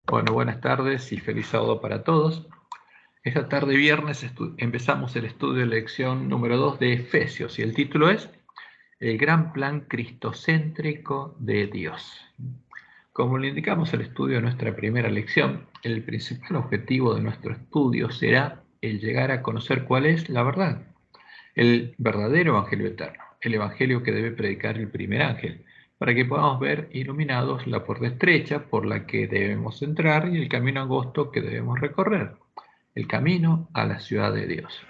Bueno, buenas tardes y feliz sábado para todos. Esta tarde viernes empezamos el estudio de lección número 2 de Efesios y el título es El gran plan cristocéntrico de Dios. Como le indicamos el estudio de nuestra primera lección, el principal objetivo de nuestro estudio será el llegar a conocer cuál es la verdad, el verdadero evangelio eterno, el evangelio que debe predicar el primer ángel, para que podamos ver iluminados la puerta estrecha por la que debemos entrar y el camino angosto que debemos recorrer, el camino a la ciudad de Dios.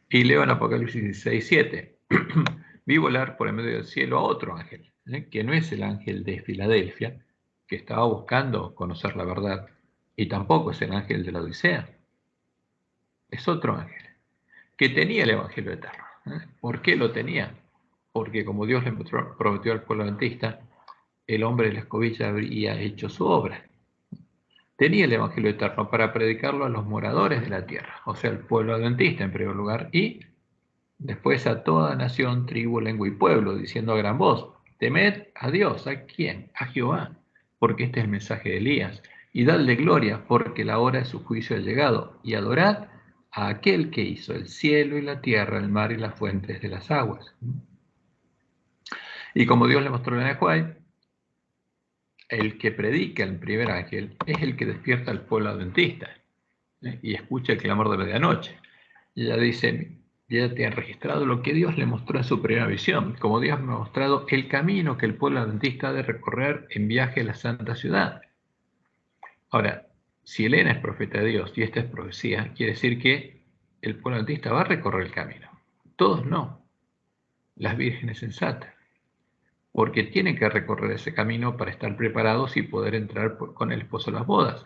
Y leo en Apocalipsis 16:7. Vi volar por el medio del cielo a otro ángel, que no es el ángel de Filadelfia, que estaba buscando conocer la verdad, y tampoco es el ángel de la Odisea. Es otro ángel, que tenía el evangelio eterno. ¿Por qué lo tenía? Porque como Dios le prometió al pueblo adventista, el hombre de la escobilla habría hecho su obra. Tenía el evangelio eterno para predicarlo a los moradores de la tierra, o sea, al pueblo adventista en primer lugar, y después a toda nación, tribu, lengua y pueblo, diciendo a gran voz: temed a Dios. ¿A quién? A Jehová, porque este es el mensaje de Elías, y dadle gloria, porque la hora de su juicio ha llegado, y adorad a aquel que hizo el cielo y la tierra, el mar y las fuentes de las aguas. Y como Dios le mostró en Acuay, el que predica el primer ángel es el que despierta al pueblo adventista, y escucha el clamor de medianoche. Y ella dice, ya te han registrado lo que Dios le mostró en su primera visión, como Dios me ha mostrado el camino que el pueblo adventista ha de recorrer en viaje a la santa ciudad. Ahora, si Elena es profeta de Dios y esta es profecía, quiere decir que el pueblo adventista va a recorrer el camino. Todos no, las vírgenes sensatas, porque tienen que recorrer ese camino para estar preparados y poder entrar con el esposo a las bodas.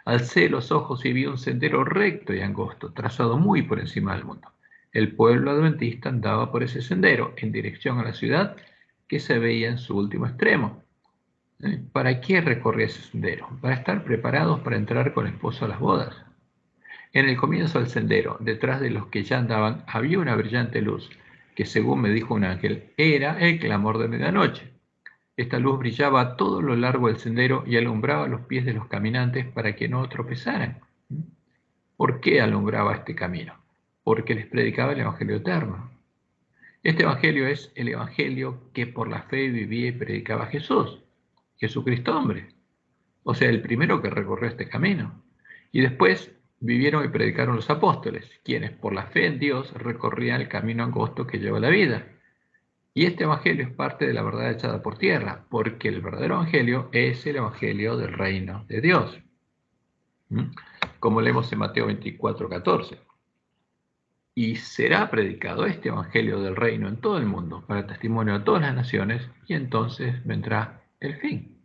Alcé los ojos y vi un sendero recto y angosto, trazado muy por encima del mundo. El pueblo adventista andaba por ese sendero, en dirección a la ciudad que se veía en su último extremo. ¿Para qué recorría ese sendero? Para estar preparados para entrar con el esposo a las bodas. En el comienzo del sendero, detrás de los que ya andaban, había una brillante luz, que según me dijo un ángel, era el clamor de medianoche. Esta luz brillaba a todo lo largo del sendero y alumbraba los pies de los caminantes para que no tropezaran. ¿Por qué alumbraba este camino? Porque les predicaba el Evangelio eterno. Este Evangelio es el Evangelio que por la fe vivía y predicaba Jesús, Jesucristo hombre, o sea, el primero que recorrió este camino. Y después vivieron y predicaron los apóstoles, quienes por la fe en Dios recorrían el camino angosto que lleva a la vida. Y este Evangelio es parte de la verdad echada por tierra, porque el verdadero Evangelio es el Evangelio del reino de Dios. Como leemos en Mateo 24:14. Y será predicado este Evangelio del reino en todo el mundo, para testimonio de todas las naciones, y entonces vendrá el fin.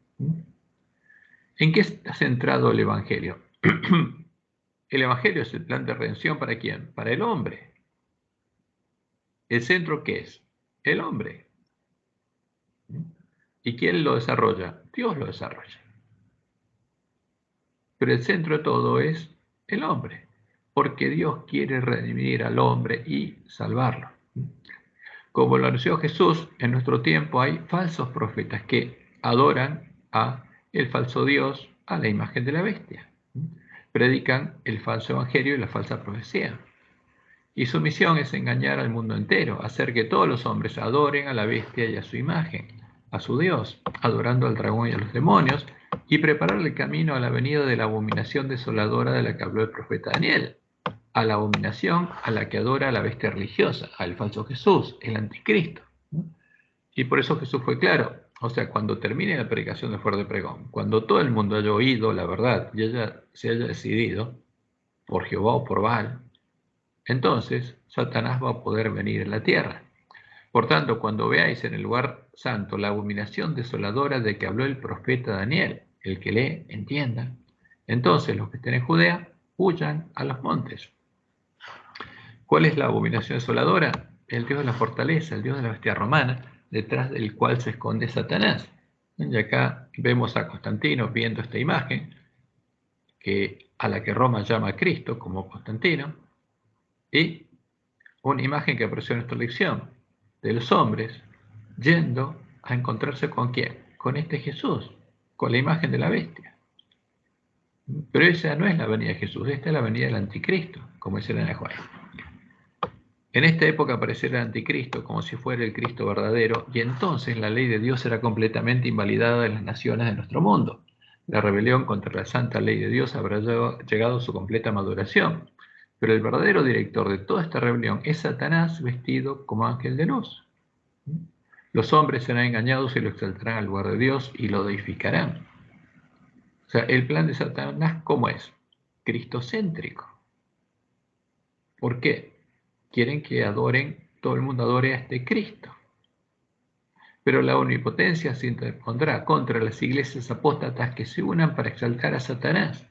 ¿En qué está centrado el Evangelio? El Evangelio es el plan de redención ¿para quién? Para el hombre. ¿El centro qué es? El hombre. ¿Y quién lo desarrolla? Dios lo desarrolla. Pero el centro de todo es el hombre, porque Dios quiere redimir al hombre y salvarlo. Como lo anunció Jesús, en nuestro tiempo hay falsos profetas que adoran a el falso Dios, a la imagen de la bestia. Predican el falso evangelio y la falsa profecía. Y su misión es engañar al mundo entero, hacer que todos los hombres adoren a la bestia y a su imagen, a su Dios, adorando al dragón y a los demonios, y preparar el camino a la venida de la abominación desoladora de la que habló el profeta Daniel, a la abominación a la que adora a la bestia religiosa, al falso Jesús, el anticristo. Y por eso Jesús fue claro, o sea, cuando termine la predicación de fuerte pregón, cuando todo el mundo haya oído la verdad y se haya decidido por Jehová o por Baal, entonces Satanás va a poder venir en la tierra. Por tanto, cuando veáis en el lugar santo la abominación desoladora de que habló el profeta Daniel, el que lee, entienda, entonces los que estén en Judea huyan a los montes. ¿Cuál es la abominación desoladora? El Dios de la fortaleza, el Dios de la bestia romana, detrás del cual se esconde Satanás. Y acá vemos a Constantino viendo esta imagen, a la que Roma llama a Cristo como Constantino, y una imagen que apareció en nuestra lección, de los hombres yendo a encontrarse con ¿quién? Con este Jesús. con la imagen de la bestia. Pero esa no es la venida de Jesús, esta es la venida del anticristo, como dice la Juan. En esta época aparecerá el anticristo como si fuera el Cristo verdadero, y entonces la ley de Dios será completamente invalidada en las naciones de nuestro mundo. La rebelión contra la santa ley de Dios habrá llegado a su completa maduración, pero el verdadero director de toda esta rebelión es Satanás vestido como ángel de luz. Los hombres serán engañados y lo exaltarán al lugar de Dios y lo deificarán. O sea, el plan de Satanás, ¿cómo es? Cristocéntrico. ¿Por qué? Quieren que todo el mundo adore a este Cristo. Pero la omnipotencia se interpondrá contra las iglesias apóstatas que se unan para exaltar a Satanás.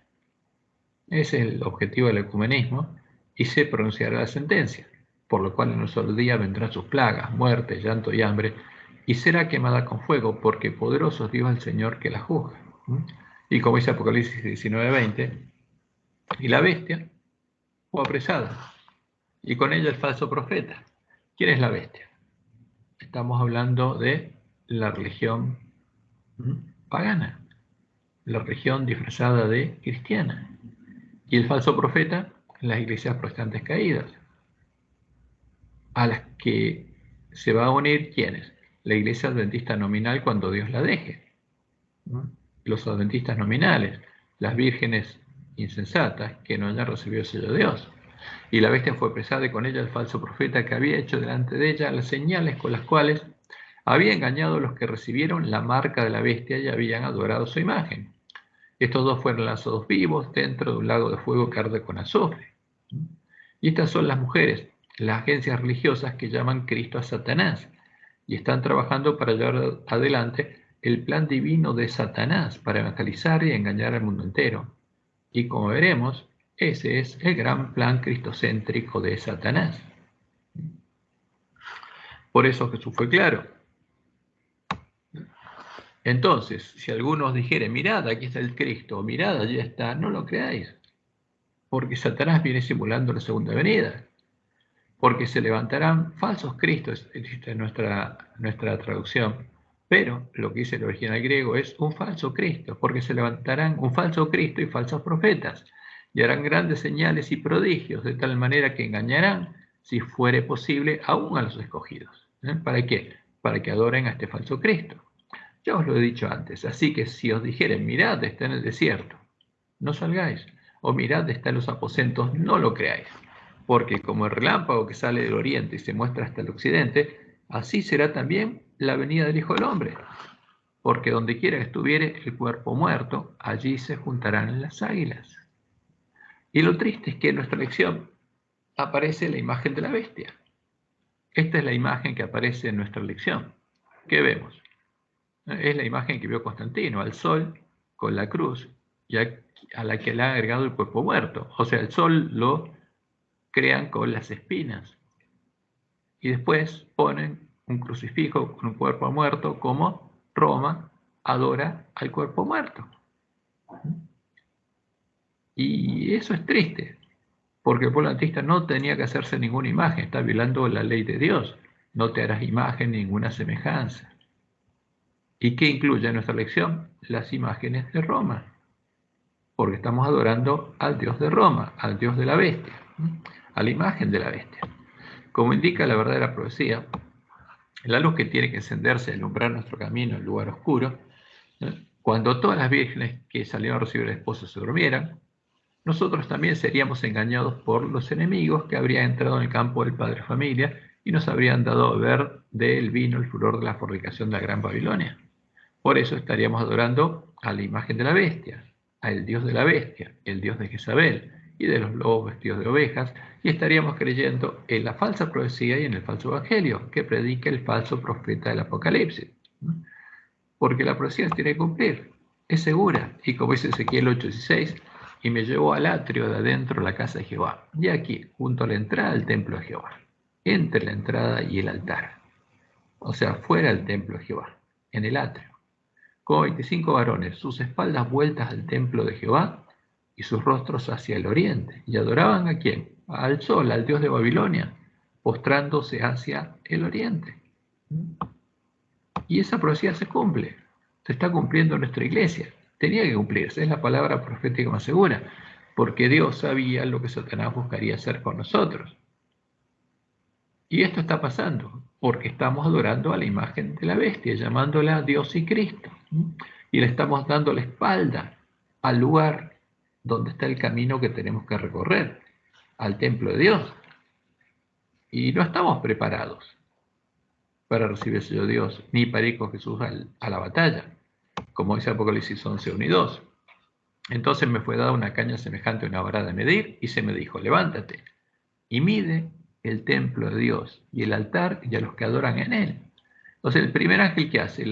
Ese es el objetivo del ecumenismo, y se pronunciará la sentencia, por lo cual en un solo día vendrán sus plagas, muerte, llanto y hambre, y será quemada con fuego, porque poderoso es Dios el Señor que la juzga. Y como dice Apocalipsis 19:20, y la bestia fue apresada, y con ella el falso profeta. ¿Quién es la bestia? Estamos hablando de la religión pagana, la religión disfrazada de cristiana. Y el falso profeta, las iglesias protestantes caídas, a las que se va a unir, ¿quiénes? La iglesia adventista nominal cuando Dios la deje. Los adventistas nominales, las vírgenes insensatas que no hayan recibido el sello de Dios. Y la bestia fue apresada y con ella el falso profeta que había hecho delante de ella las señales con las cuales había engañado a los que recibieron la marca de la bestia y habían adorado su imagen. Estos dos fueron lanzados vivos dentro de un lago de fuego que arde con azufre. Y estas son las mujeres, las agencias religiosas que llaman Cristo a Satanás y están trabajando para llevar adelante el plan divino de Satanás para evangelizar y engañar al mundo entero. Y como veremos, ese es el gran plan cristocéntrico de Satanás. Por eso Jesús fue claro. Entonces, si algunos dijeren, mirad, aquí está el Cristo, mirad, allí está, no lo creáis, porque Satanás viene simulando la segunda venida, porque se levantarán falsos cristos, existe nuestra traducción, pero lo que dice el original griego es un falso Cristo, porque se levantarán un falso Cristo y falsos profetas, y harán grandes señales y prodigios, de tal manera que engañarán, si fuere posible, aún a los escogidos. ¿Para qué? Para que adoren a este falso Cristo. Ya os lo he dicho antes, así que si os dijeren, mirad, está en el desierto, no salgáis, o mirad, está en los aposentos, no lo creáis, porque como el relámpago que sale del oriente y se muestra hasta el occidente, así será también la venida del Hijo del Hombre, porque donde quiera que estuviere el cuerpo muerto, allí se juntarán las águilas. Y lo triste es que en nuestra lección aparece la imagen de la bestia. Esta es la imagen que aparece en nuestra lección. ¿Qué vemos? Es la imagen que vio Constantino, al sol con la cruz y a la que le ha agregado el cuerpo muerto. O sea, el sol lo crean con las espinas y después ponen un crucifijo con un cuerpo muerto, como Roma adora al cuerpo muerto. Y eso es triste, porque el pueblo antista no tenía que hacerse ninguna imagen, está violando la ley de Dios. No te harás imagen, ninguna semejanza. ¿Y qué incluye en nuestra lección? Las imágenes de Roma, porque estamos adorando al Dios de Roma, al Dios de la bestia, a la imagen de la bestia. Como indica la verdadera profecía, la luz que tiene que encenderse y alumbrar nuestro camino en el lugar oscuro, cuando todas las vírgenes que salieron a recibir al esposo se durmieran, nosotros también seríamos engañados por los enemigos que habrían entrado en el campo del padre familia y nos habrían dado a beber del vino el furor de la fornicación de la gran Babilonia. Por eso estaríamos adorando a la imagen de la bestia, al dios de la bestia, el dios de Jezabel y de los lobos vestidos de ovejas, y estaríamos creyendo en la falsa profecía y en el falso evangelio que predica el falso profeta del Apocalipsis. Porque la profecía se tiene que cumplir, es segura, y como dice Ezequiel 8:16, y me llevó al atrio de adentro la casa de Jehová, y aquí, junto a la entrada del templo de Jehová, entre la entrada y el altar, o sea, fuera del templo de Jehová, en el atrio, con 25 varones, sus espaldas vueltas al templo de Jehová y sus rostros hacia el oriente. ¿Y adoraban a quién? Al sol, al dios de Babilonia, postrándose hacia el oriente. Y esa profecía se cumple. se está cumpliendo en nuestra iglesia. Tenía que cumplirse, es la palabra profética más segura, porque Dios sabía lo que Satanás buscaría hacer con nosotros. Y esto está pasando, porque estamos adorando a la imagen de la bestia, llamándola Dios y Cristo. Y le estamos dando la espalda al lugar donde está el camino que tenemos que recorrer, al templo de Dios. Y no estamos preparados para recibir el sello de Dios, ni para ir con Jesús a la batalla, como dice Apocalipsis 11, 1 y 2. Entonces me fue dada una caña semejante a una vara de medir, y se me dijo, levántate y mide el templo de Dios y el altar y a los que adoran en él. Entonces el primer ángel que hace,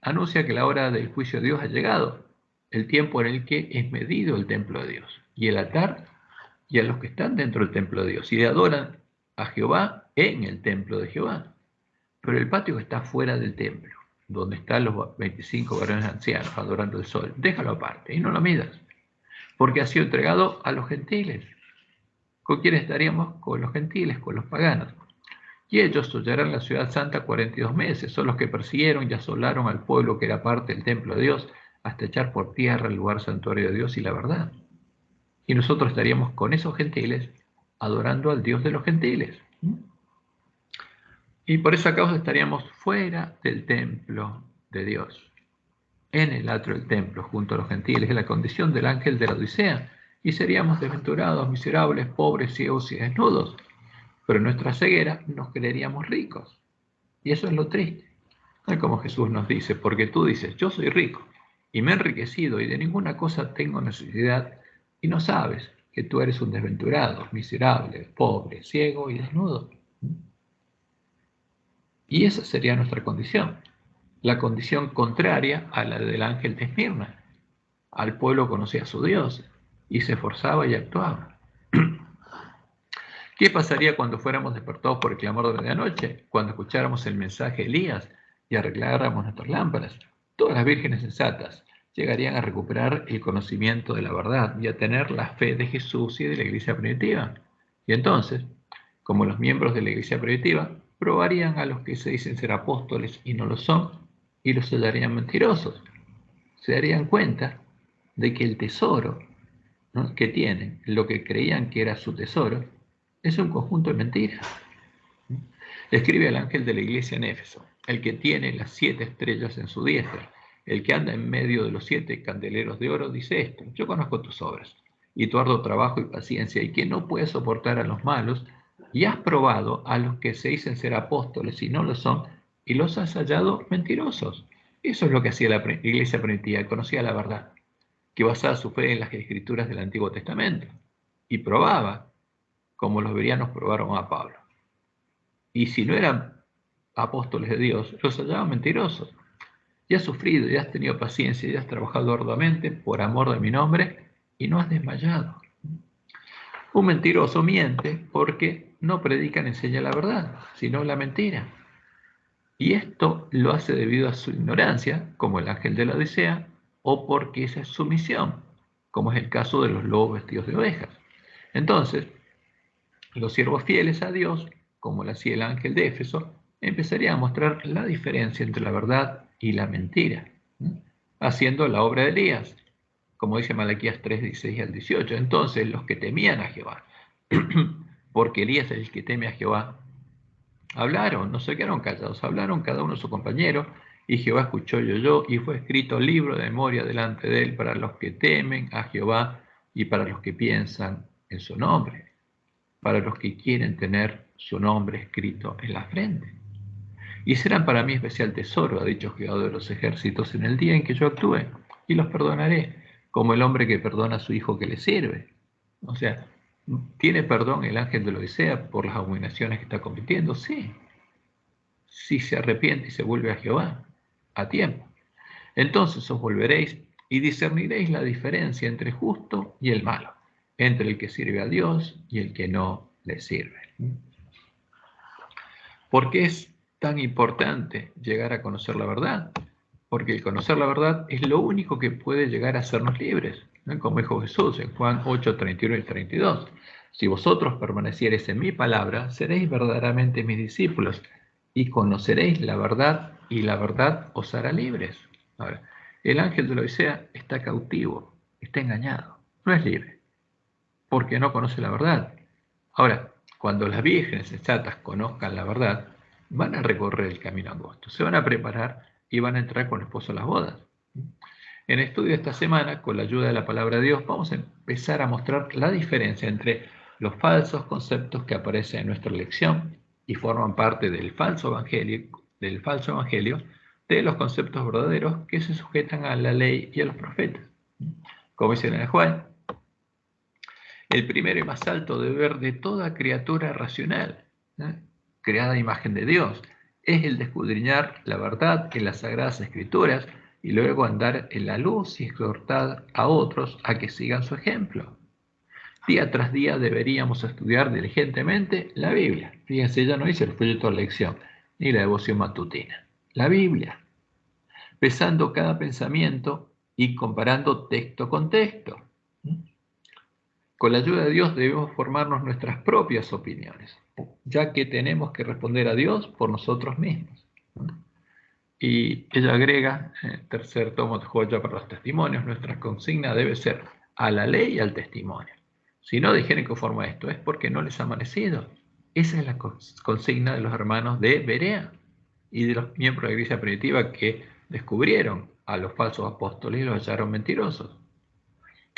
anuncia que la hora del juicio de Dios ha llegado, el tiempo en el que es medido el templo de Dios y el altar y a los que están dentro del templo de Dios y adoran a Jehová en el templo de Jehová. Pero el patio que está fuera del templo, donde están los 25 varones ancianos adorando el sol, déjalo aparte y no lo midas, porque ha sido entregado a los gentiles. ¿Con quién estaríamos? Con los gentiles, con los paganos. Y ellos hollarán la ciudad santa 42 meses. Son los que persiguieron y asolaron al pueblo que era parte del templo de Dios, hasta echar por tierra el lugar santuario de Dios y la verdad. Y nosotros estaríamos con esos gentiles adorando al Dios de los gentiles. Y por esa causa estaríamos fuera del templo de Dios, en el atrio del templo, junto a los gentiles, en la condición del ángel de la Odisea, y seríamos desventurados, miserables, pobres, ciegos y desnudos. Pero en nuestra ceguera nos creeríamos ricos. Y eso es lo triste. No es como Jesús nos dice, porque tú dices, yo soy rico, y me he enriquecido, y de ninguna cosa tengo necesidad, y no sabes que tú eres un desventurado, miserable, pobre, ciego y desnudo. Y esa sería nuestra condición, la condición contraria a la del ángel de Esmirna. Al pueblo conocía a su Dios y se esforzaba y actuaba. ¿Qué pasaría cuando fuéramos despertados por el clamor de la medianoche? Cuando escucháramos el mensaje de Elías y arregláramos nuestras lámparas. Todas las vírgenes sensatas llegarían a recuperar el conocimiento de la verdad y a tener la fe de Jesús y de la iglesia primitiva. Y entonces, como los miembros de la iglesia primitiva, probarían a los que se dicen ser apóstoles y no lo son, y los hallarían mentirosos. Se darían cuenta de que el tesoro, ¿no?, que tienen, lo que creían que era su tesoro, es un conjunto de mentiras. Escribe al ángel de la iglesia en Éfeso, el que tiene las 7 estrellas en su diestra, el que anda en medio de los 7 candeleros de oro, dice esto: yo conozco tus obras y tu arduo trabajo y paciencia, y que no puedes soportar a los malos, y has probado a los que se dicen ser apóstoles y no lo son, y los has hallado mentirosos. Eso es lo que hacía la iglesia primitiva, conocía la verdad, que basaba su fe en las escrituras del Antiguo Testamento, y probaba, como los bereanos probaron a Pablo. Y si no eran apóstoles de Dios, los hallaban mentirosos. Y has sufrido, y has tenido paciencia, y has trabajado arduamente por amor de mi nombre, y no has desmayado. Un mentiroso miente porque no predica ni enseña la verdad, sino la mentira. Y esto lo hace debido a su ignorancia, como el ángel de la Odisea, o porque esa es su misión, como es el caso de los lobos vestidos de ovejas. Entonces, los siervos fieles a Dios, como lo hacía el ángel de Éfeso, empezarían a mostrar la diferencia entre la verdad y la mentira, haciendo la obra de Elías, como dice Malaquías 3, 16 al 18. Entonces los que temían a Jehová, porque Elías es el que teme a Jehová, hablaron, no se quedaron callados, hablaron cada uno a su compañero, y Jehová escuchó y oyó, y fue escrito libro de memoria delante de él para los que temen a Jehová y para los que piensan en su nombre, para los que quieren tener su nombre escrito en la frente. Y serán para mí especial tesoro, ha dicho Jehová de los ejércitos, en el día en que yo actúe, y los perdonaré, como el hombre que perdona a su hijo que le sirve. O sea, ¿tiene perdón el ángel de la Odisea por las abominaciones que está cometiendo? Sí. Si se arrepiente y se vuelve a Jehová, a tiempo. Entonces os volveréis y discerniréis la diferencia entre el justo y el malo, entre el que sirve a Dios y el que no le sirve. ¿Por qué es tan importante llegar a conocer la verdad? Porque el conocer la verdad es lo único que puede llegar a hacernos libres, ¿no? Como dijo Jesús en Juan 8, 31 y 32. Si vosotros permaneciereis en mi palabra, seréis verdaderamente mis discípulos y conoceréis la verdad, y la verdad os hará libres. Ahora, el ángel de la Odisea está cautivo, está engañado, no es libre, porque no conoce la verdad. Ahora, cuando las vírgenes sensatas conozcan la verdad, van a recorrer el camino angosto, se van a preparar y van a entrar con el esposo a las bodas. En el estudio de esta semana, con la ayuda de la palabra de Dios, vamos a empezar a mostrar la diferencia entre los falsos conceptos que aparecen en nuestra lección y forman parte del falso evangelio, de los conceptos verdaderos que se sujetan a la ley y a los profetas. Como dice en el Juan, el primero y más alto deber de toda criatura racional, creada a imagen de Dios, es el de escudriñar la verdad en las Sagradas Escrituras y luego andar en la luz y exhortar a otros a que sigan su ejemplo. Día tras día deberíamos estudiar diligentemente la Biblia. Fíjense, ya no dice el folleto de lección ni la devoción matutina. La Biblia, pesando cada pensamiento y comparando texto con texto. Con la ayuda de Dios debemos formarnos nuestras propias opiniones, ya que tenemos que responder a Dios por nosotros mismos. Y ella agrega, tercer tomo de joya para los testimonios, nuestra consigna debe ser a la ley y al testimonio. Si no dijeron conforme a esto, es porque no les ha amanecido. Esa es la consigna de los hermanos de Berea y de los miembros de la iglesia primitiva que descubrieron a los falsos apóstoles y los hallaron mentirosos.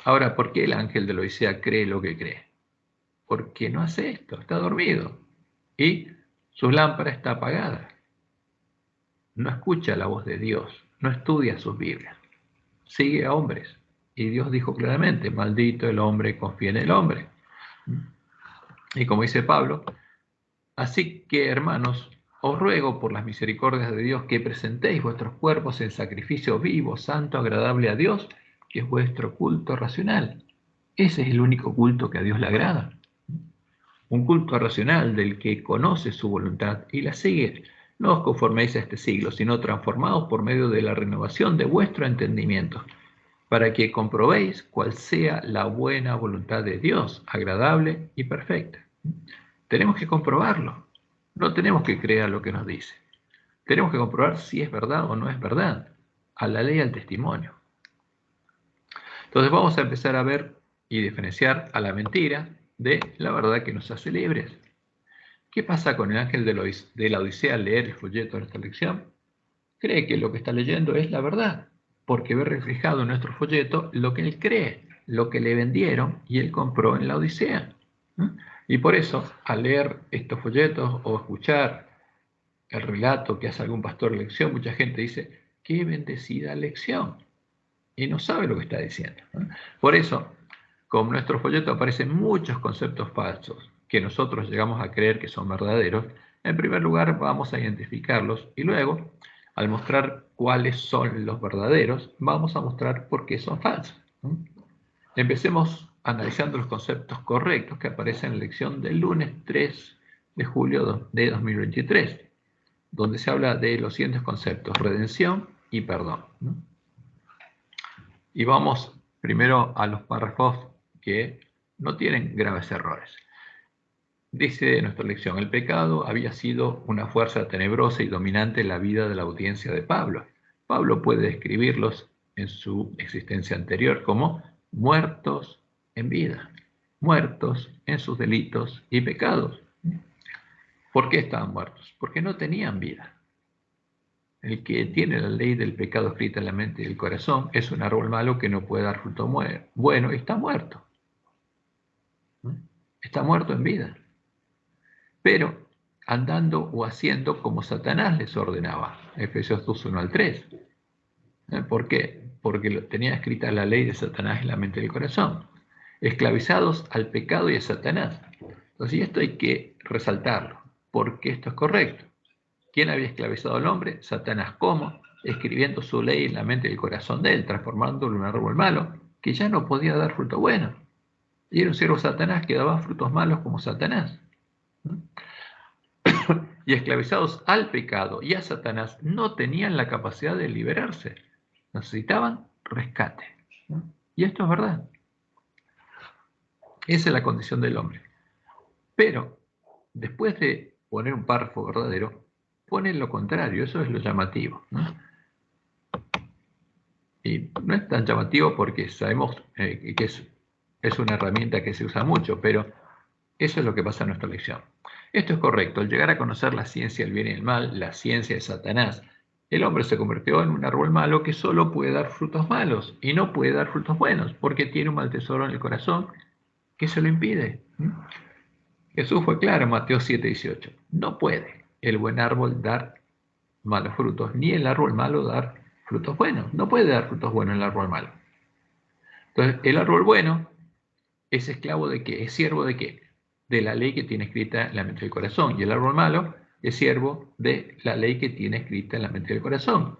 Ahora, ¿por qué el ángel de la Odisea cree lo que cree? Porque no hace esto, está dormido y su lámpara está apagada. No escucha la voz de Dios, no estudia sus Biblias, sigue a hombres. Y Dios dijo claramente, maldito el hombre, confía en el hombre. Y como dice Pablo, así que hermanos, os ruego por las misericordias de Dios que presentéis vuestros cuerpos en sacrificio vivo, santo, agradable a Dios, que es vuestro culto racional. Ese es el único culto que a Dios le agrada. Un culto racional del que conoce su voluntad y la sigue. No os conforméis a este siglo, sino transformaos por medio de la renovación de vuestro entendimiento, para que comprobéis cuál sea la buena voluntad de Dios, agradable y perfecta. Tenemos que comprobarlo. No tenemos que creer lo que nos dice. Tenemos que comprobar si es verdad o no es verdad, a la ley y al testimonio. Entonces vamos a empezar a ver y diferenciar a la mentira de la verdad que nos hace libres. ¿Qué pasa con el ángel de la Odisea al leer el folleto de esta lección? Cree que lo que está leyendo es la verdad, porque ve reflejado en nuestro folleto lo que él cree, lo que le vendieron y él compró en la Odisea. Y por eso, al leer estos folletos o escuchar el relato que hace algún pastor de lección, mucha gente dice, qué bendecida lección, y no sabe lo que está diciendo. Por eso, con nuestro folleto aparecen muchos conceptos falsos que nosotros llegamos a creer que son verdaderos. En primer lugar, vamos a identificarlos y luego, al mostrar cuáles son los verdaderos, vamos a mostrar por qué son falsos. Empecemos analizando los conceptos correctos que aparecen en la lección del lunes 3 de julio de 2023, donde se habla de los siguientes conceptos: redención y perdón. Y vamos primero a los párrafos que no tienen graves errores. Dice nuestra lección, el pecado había sido una fuerza tenebrosa y dominante en la vida de la audiencia de Pablo. Pablo puede describirlos en su existencia anterior como muertos en vida, muertos en sus delitos y pecados. ¿Por qué estaban muertos? Porque no tenían vida. El que tiene la ley del pecado escrita en la mente y el corazón es un árbol malo que no puede dar fruto bueno y está muerto. Está muerto en vida. Pero andando o haciendo como Satanás les ordenaba. Efesios 2, 1 al 3. ¿Por qué? Porque tenía escrita la ley de Satanás en la mente y el corazón. Esclavizados al pecado y a Satanás. Entonces, esto hay que resaltarlo, porque esto es correcto. ¿Quién había esclavizado al hombre? Satanás. ¿Cómo? Escribiendo su ley en la mente y el corazón de él, transformándolo en un árbol malo, que ya no podía dar fruto bueno. Y era un siervo Satanás que daba frutos malos como Satanás. Y esclavizados al pecado y a Satanás, no tenían la capacidad de liberarse. Necesitaban rescate. Y esto es verdad. Esa es la condición del hombre. Pero, después de poner un párrafo verdadero, pone lo contrario. Eso es lo llamativo. Y no es tan llamativo porque sabemos que es una herramienta que se usa mucho, pero eso es lo que pasa en nuestra lección. Esto es correcto. Al llegar a conocer la ciencia del bien y el mal, la ciencia de Satanás, el hombre se convirtió en un árbol malo que solo puede dar frutos malos y no puede dar frutos buenos porque tiene un mal tesoro en el corazón que se lo impide. Jesús fue claro en Mateo 7:18. No puede el buen árbol dar malos frutos, ni el árbol malo dar frutos buenos. No puede dar frutos buenos el árbol malo. Entonces, el árbol bueno es esclavo de qué, es siervo de qué, de la ley que tiene escrita en la mente del corazón. Y el árbol malo es siervo de la ley que tiene escrita en la mente del corazón.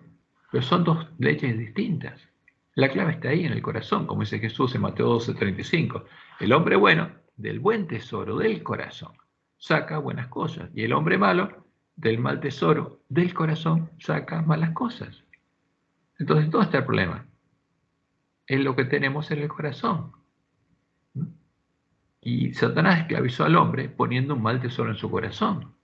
Pero son dos leyes distintas. La clave está ahí en el corazón, como dice Jesús en Mateo 12:35. El hombre bueno, del buen tesoro del corazón, saca buenas cosas. Y el hombre malo, del mal tesoro del corazón, saca malas cosas. Entonces, ¿dónde está el problema? Es lo que tenemos en el corazón. Y Satanás esclavizó al hombre poniendo un mal tesoro en su corazón,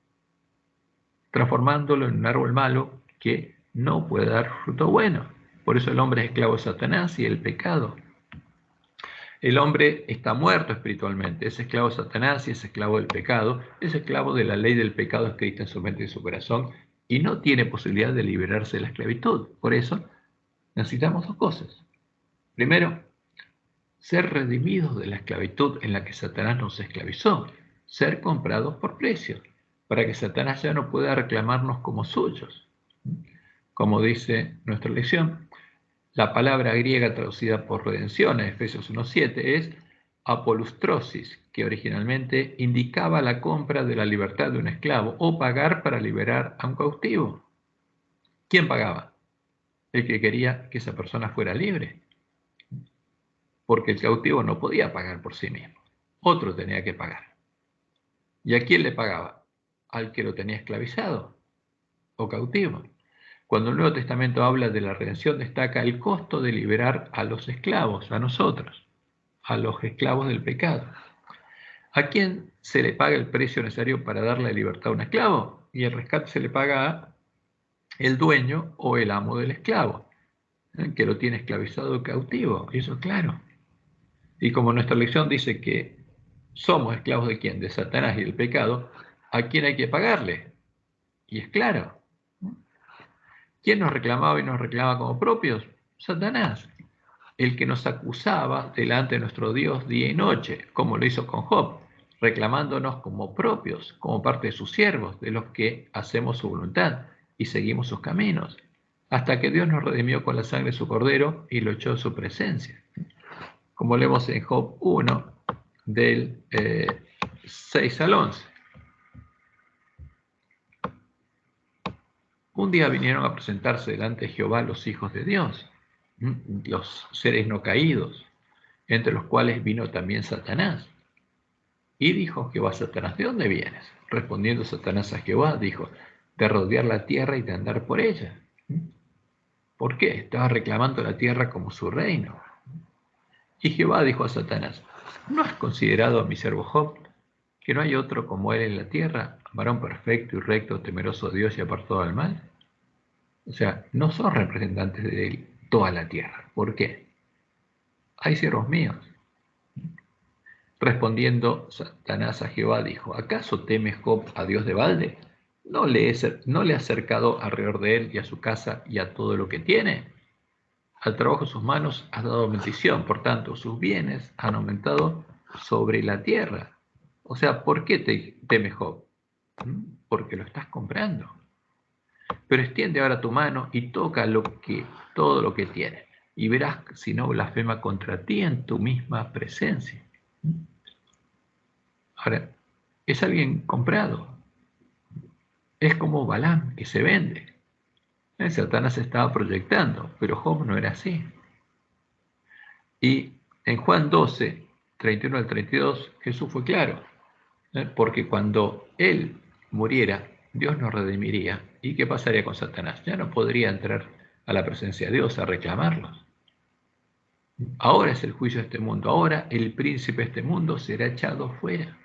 transformándolo en un árbol malo que no puede dar fruto bueno. Por eso el hombre es esclavo de Satanás y del pecado. El hombre está muerto espiritualmente, es esclavo de Satanás y es esclavo del pecado, es esclavo de la ley del pecado escrita en su mente y en su corazón y no tiene posibilidad de liberarse de la esclavitud. Por eso necesitamos dos cosas. Primero, ser redimidos de la esclavitud en la que Satanás nos esclavizó, ser comprados por precio, para que Satanás ya no pueda reclamarnos como suyos. Como dice nuestra lección, la palabra griega traducida por redención en Efesios 1:7 es apolustrosis, que originalmente indicaba la compra de la libertad de un esclavo o pagar para liberar a un cautivo. ¿Quién pagaba? El que quería que esa persona fuera libre, porque el cautivo no podía pagar por sí mismo, otro tenía que pagar. ¿Y a quién le pagaba? Al que lo tenía esclavizado o cautivo. Cuando el Nuevo Testamento habla de la redención, destaca el costo de liberar a los esclavos, a nosotros, a los esclavos del pecado. ¿A quién se le paga el precio necesario para darle libertad a un esclavo? Y el rescate se le paga a el dueño o el amo del esclavo, que lo tiene esclavizado o cautivo. Y eso es claro. Y como nuestra lección dice que somos esclavos de quién, de Satanás y del pecado, ¿a quién hay que pagarle? Y es claro. ¿Quién nos reclamaba y nos reclamaba como propios? Satanás, el que nos acusaba delante de nuestro Dios día y noche, como lo hizo con Job, reclamándonos como propios, como parte de sus siervos, de los que hacemos su voluntad y seguimos sus caminos, hasta que Dios nos redimió con la sangre de su Cordero y lo echó en su presencia. Como leemos en Job 1, del 6 al 11. Un día vinieron a presentarse delante de Jehová los hijos de Dios, los seres no caídos, entre los cuales vino también Satanás. Y dijo Jehová a Satanás, ¿de dónde vienes? Respondiendo Satanás a Jehová, dijo, de rodear la tierra y de andar por ella. ¿Por qué? Estaba reclamando la tierra como su reino. Y Jehová dijo a Satanás, ¿no has considerado a mi siervo Job, que no hay otro como él en la tierra, varón perfecto y recto, temeroso de Dios y apartado del mal? O sea, no son representantes de toda la tierra. ¿Por qué? Hay siervos míos. Respondiendo Satanás a Jehová, dijo, ¿acaso teme Job a Dios de balde? ¿No le ha acercado alrededor de él y a su casa y a todo lo que tiene? Al trabajo de sus manos has dado bendición, por tanto, sus bienes han aumentado sobre la tierra. O sea, ¿por qué teme Job? Porque lo estás comprando. Pero extiende ahora tu mano y toca todo lo que tiene, y verás si no blasfema contra ti en tu misma presencia. Ahora, es alguien comprado. Es como Balaam, que se vende. Satanás se estaba proyectando, pero Job no era así. Y en Juan 12, 31 al 32, Jesús fue claro, porque cuando él muriera, Dios nos redimiría. ¿Y qué pasaría con Satanás? Ya no podría entrar a la presencia de Dios a reclamarlos. Ahora es el juicio de este mundo, ahora el príncipe de este mundo será echado fuera.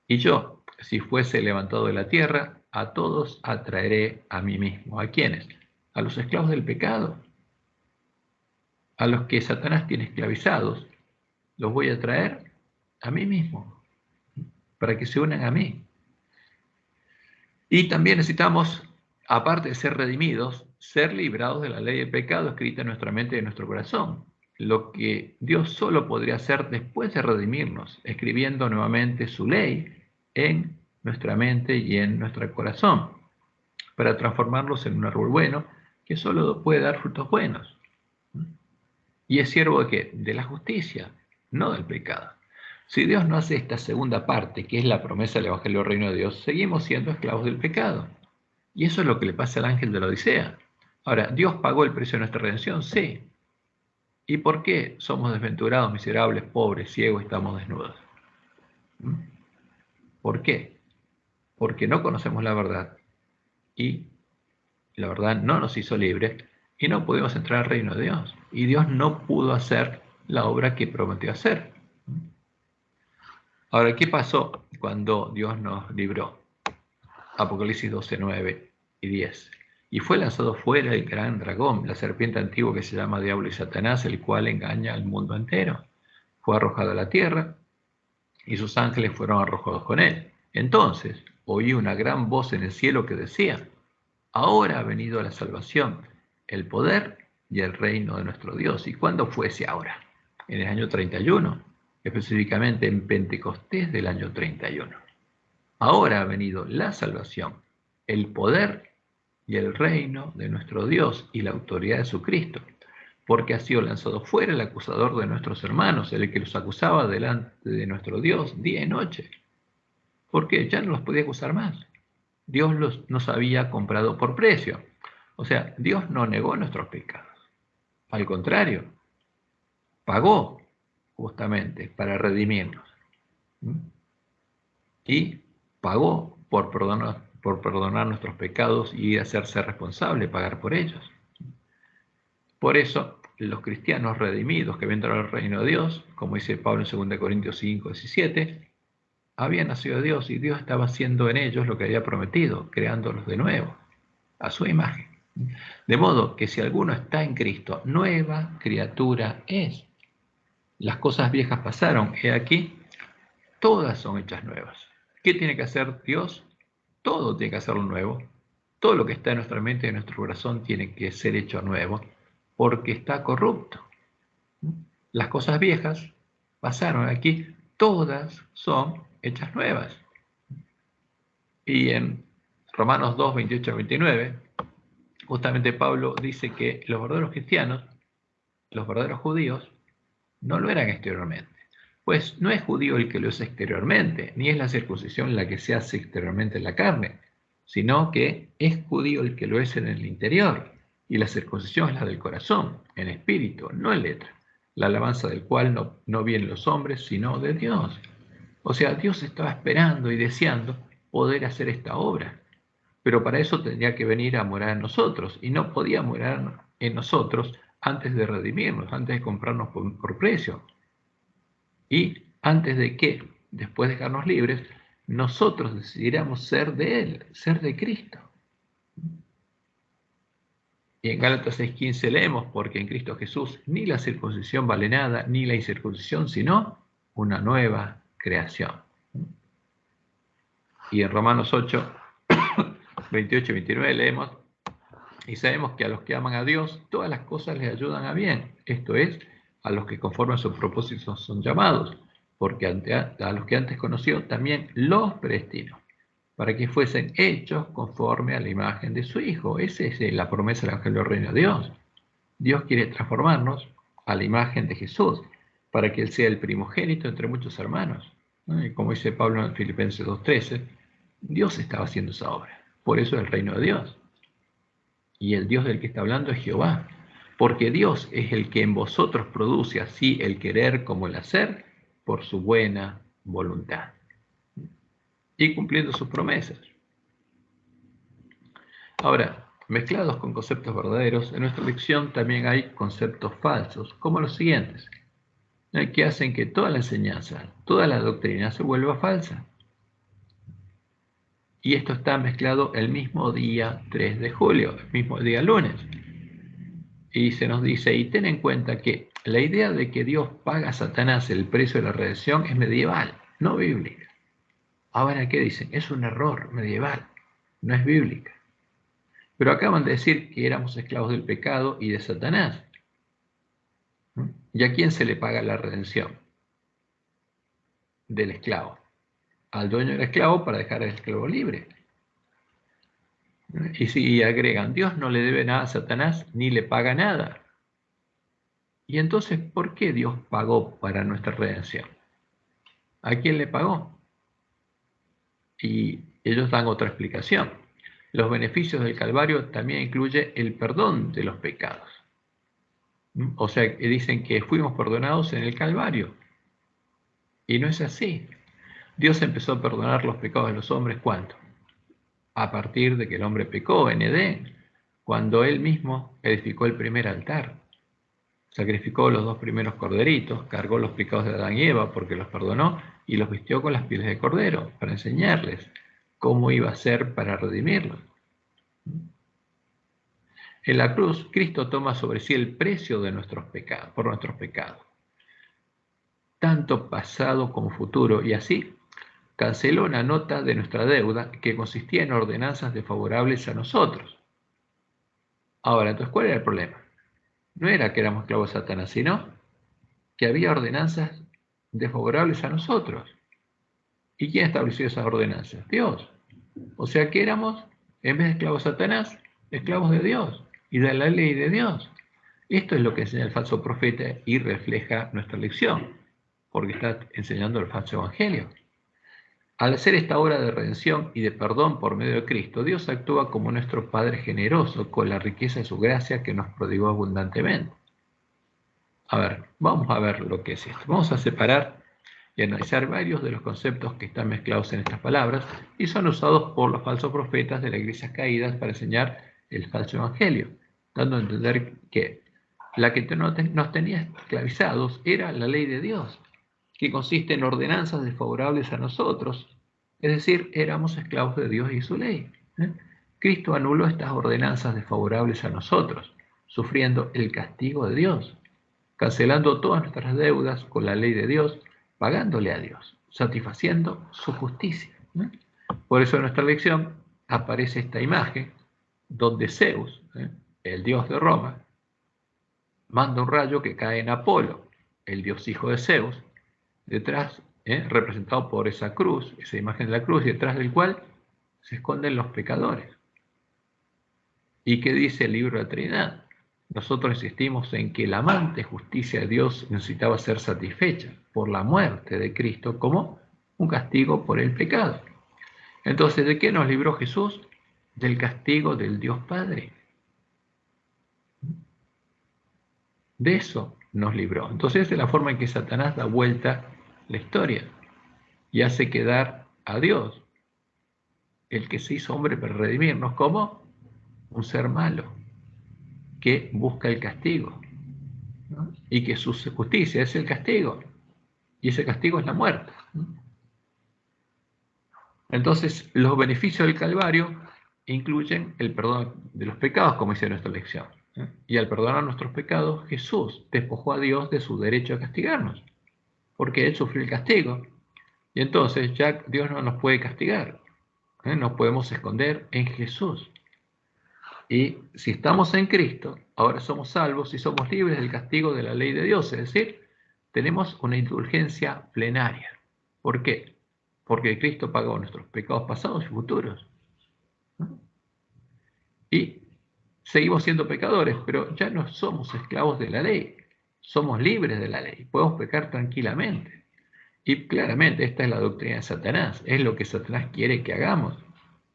Y yo, si fuese levantado de la tierra, a todos atraeré a mí mismo. ¿A quiénes? A los esclavos del pecado. A los que Satanás tiene esclavizados, los voy a traer a mí mismo, para que se unan a mí. Y también necesitamos, aparte de ser redimidos, ser librados de la ley del pecado escrita en nuestra mente y en nuestro corazón. Lo que Dios solo podría hacer después de redimirnos, escribiendo nuevamente su ley en nuestra mente y en nuestro corazón, para transformarlos en un árbol bueno que solo puede dar frutos buenos. Y es siervo de ¿qué? De la justicia, no del pecado. Si Dios no hace esta segunda parte, que es la promesa del Evangelio del Reino de Dios, seguimos siendo esclavos del pecado. Y eso es lo que le pasa al ángel de la Odisea. Ahora, ¿Dios pagó el precio de nuestra redención? Sí. ¿Y por qué somos desventurados, miserables, pobres, ciegos y estamos desnudos? ¿Por qué? Porque no conocemos la verdad y la verdad no nos hizo libres y no pudimos entrar al reino de Dios. Y Dios no pudo hacer la obra que prometió hacer. Ahora, ¿qué pasó cuando Dios nos libró? Apocalipsis 12, 9 y 10. Y fue lanzado fuera el gran dragón, la serpiente antigua que se llama Diablo y Satanás, el cual engaña al mundo entero. Fue arrojado a la tierra y sus ángeles fueron arrojados con él. Entonces oí una gran voz en el cielo que decía: ahora ha venido la salvación, el poder y el reino de nuestro Dios. ¿Y cuándo fue ese ahora? En el año 31, específicamente en Pentecostés del año 31. Ahora ha venido la salvación, el poder y el reino de nuestro Dios y la autoridad de su Cristo, porque ha sido lanzado fuera el acusador de nuestros hermanos, el que los acusaba delante de nuestro Dios día y noche. Porque ya no los podía acusar más. Dios nos había comprado por precio. O sea, Dios no negó nuestros pecados. Al contrario, pagó justamente para redimirnos. Y pagó por perdonar nuestros pecados y hacerse responsable, pagar por ellos. Por eso, los cristianos redimidos que vendrán al reino de Dios, como dice Pablo en 2 Corintios 5, 17, habían nacido de Dios y Dios estaba haciendo en ellos lo que había prometido, creándolos de nuevo, a su imagen. De modo que si alguno está en Cristo, nueva criatura es. Las cosas viejas pasaron, he aquí, todas son hechas nuevas. ¿Qué tiene que hacer Dios? Todo tiene que hacerlo nuevo. Todo lo que está en nuestra mente y en nuestro corazón tiene que ser hecho nuevo, porque está corrupto. Las cosas viejas pasaron, aquí todas son hechas nuevas. Y en Romanos 2, 28 29, justamente Pablo dice que los verdaderos cristianos, los verdaderos judíos, no lo eran exteriormente. Pues no es judío el que lo es exteriormente, ni es la circuncisión la que se hace exteriormente en la carne, sino que es judío el que lo es en el interior, y la circuncisión es la del corazón, en espíritu, no en letra, la alabanza del cual no viene de los hombres, sino de Dios. O sea, Dios estaba esperando y deseando poder hacer esta obra, pero para eso tendría que venir a morar en nosotros, y no podía morar en nosotros antes de redimirnos, antes de comprarnos por precio. Y antes de que, después de dejarnos libres, nosotros decidiéramos ser de Él, ser de Cristo. Y en Gálatas 6:15 leemos: porque en Cristo Jesús ni la circuncisión vale nada, ni la incircuncisión, sino una nueva creación. Y en Romanos 8, 28 y 29 leemos: y sabemos que a los que aman a Dios, todas las cosas les ayudan a bien. Esto es, a los que conforme a su propósito son llamados, porque a los que antes conoció también los predestinó, para que fuesen hechos conforme a la imagen de su Hijo. Esa es la promesa del Evangelio del Reino de Dios. Dios quiere transformarnos a la imagen de Jesús, para que Él sea el primogénito entre muchos hermanos. Y como dice Pablo en Filipenses 2:13, Dios estaba haciendo esa obra. Por eso es el reino de Dios. Y el Dios del que está hablando es Jehová, porque Dios es el que en vosotros produce así el querer como el hacer por su buena voluntad. Y cumpliendo sus promesas. Ahora, mezclados con conceptos verdaderos, en nuestra lección también hay conceptos falsos, como los siguientes, que hacen que toda la enseñanza, toda la doctrina se vuelva falsa. Y esto está mezclado el mismo día 3 de julio, el mismo día lunes. Y se nos dice, y ten en cuenta que la idea de que Dios paga a Satanás el precio de la redención es medieval, no bíblica. Ahora, ¿qué dicen? Es un error medieval, no es bíblica. Pero acaban de decir que éramos esclavos del pecado y de Satanás. ¿Y a quién se le paga la redención? Del esclavo. Al dueño del esclavo para dejar al esclavo libre. Y si agregan, Dios no le debe nada a Satanás ni le paga nada. Y entonces, ¿por qué Dios pagó para nuestra redención? ¿A quién le pagó? Y ellos dan otra explicación. Los beneficios del Calvario también incluye el perdón de los pecados. O sea, dicen que fuimos perdonados en el Calvario. Y no es así. Dios empezó a perdonar los pecados de los hombres, ¿cuándo? A partir de que el hombre pecó en Edén, cuando él mismo edificó el primer altar. Sacrificó los 2 primeros corderitos, cargó los pecados de Adán y Eva porque los perdonó y los vistió con las pieles de cordero para enseñarles cómo iba a ser para redimirlos. En la cruz, Cristo toma sobre sí el precio de nuestros pecados, por nuestros pecados, tanto pasado como futuro, y así canceló una nota de nuestra deuda que consistía en ordenanzas desfavorables a nosotros. Ahora, entonces, ¿cuál era el problema? No era que éramos esclavos de Satanás, sino que había ordenanzas desfavorables a nosotros. ¿Y quién estableció esas ordenanzas? Dios. O sea que éramos, en vez de esclavos de Satanás, esclavos de Dios y de la ley de Dios. Esto es lo que enseña el falso profeta y refleja nuestra lección, porque está enseñando el falso evangelio. Al hacer esta obra de redención y de perdón por medio de Cristo, Dios actúa como nuestro Padre generoso con la riqueza de su gracia que nos prodigó abundantemente. A ver, vamos a ver lo que es esto. Vamos a separar y analizar varios de los conceptos que están mezclados en estas palabras y son usados por los falsos profetas de las iglesias caídas para enseñar el falso evangelio, dando a entender que la que nos tenía esclavizados era la ley de Dios, que consiste en ordenanzas desfavorables a nosotros, es decir, éramos esclavos de Dios y su ley. Cristo anuló estas ordenanzas desfavorables a nosotros, sufriendo el castigo de Dios, cancelando todas nuestras deudas con la ley de Dios, pagándole a Dios, satisfaciendo su justicia. Por eso en nuestra lección aparece esta imagen donde Zeus, el dios de Roma, manda un rayo que cae en Apolo, el dios hijo de Zeus, detrás, representado por esa cruz, esa imagen de la cruz, detrás del cual se esconden los pecadores. ¿Y qué dice el libro de la Trinidad? Nosotros insistimos en que la amante justicia de Dios necesitaba ser satisfecha por la muerte de Cristo como un castigo por el pecado. Entonces, ¿de qué nos libró Jesús? Del castigo del Dios Padre. De eso nos libró. Entonces, esa es la forma en que Satanás da vuelta la historia y hace quedar a Dios, el que se hizo hombre para redimirnos, como un ser malo que busca el castigo, ¿no? Y que su justicia es el castigo, y ese castigo es la muerte. Entonces, los beneficios del Calvario incluyen el perdón de los pecados, como dice nuestra lección. Y al perdonar nuestros pecados, Jesús despojó a Dios de su derecho a castigarnos, porque Él sufrió el castigo. Y entonces ya Dios no nos puede castigar. Nos podemos esconder en Jesús. Y si estamos en Cristo, ahora somos salvos y somos libres del castigo de la ley de Dios, es decir, tenemos una indulgencia plenaria. ¿Por qué? Porque Cristo pagó nuestros pecados pasados y futuros. Y seguimos siendo pecadores, pero ya no somos esclavos de la ley, somos libres de la ley, podemos pecar tranquilamente. Y claramente esta es la doctrina de Satanás, es lo que Satanás quiere que hagamos,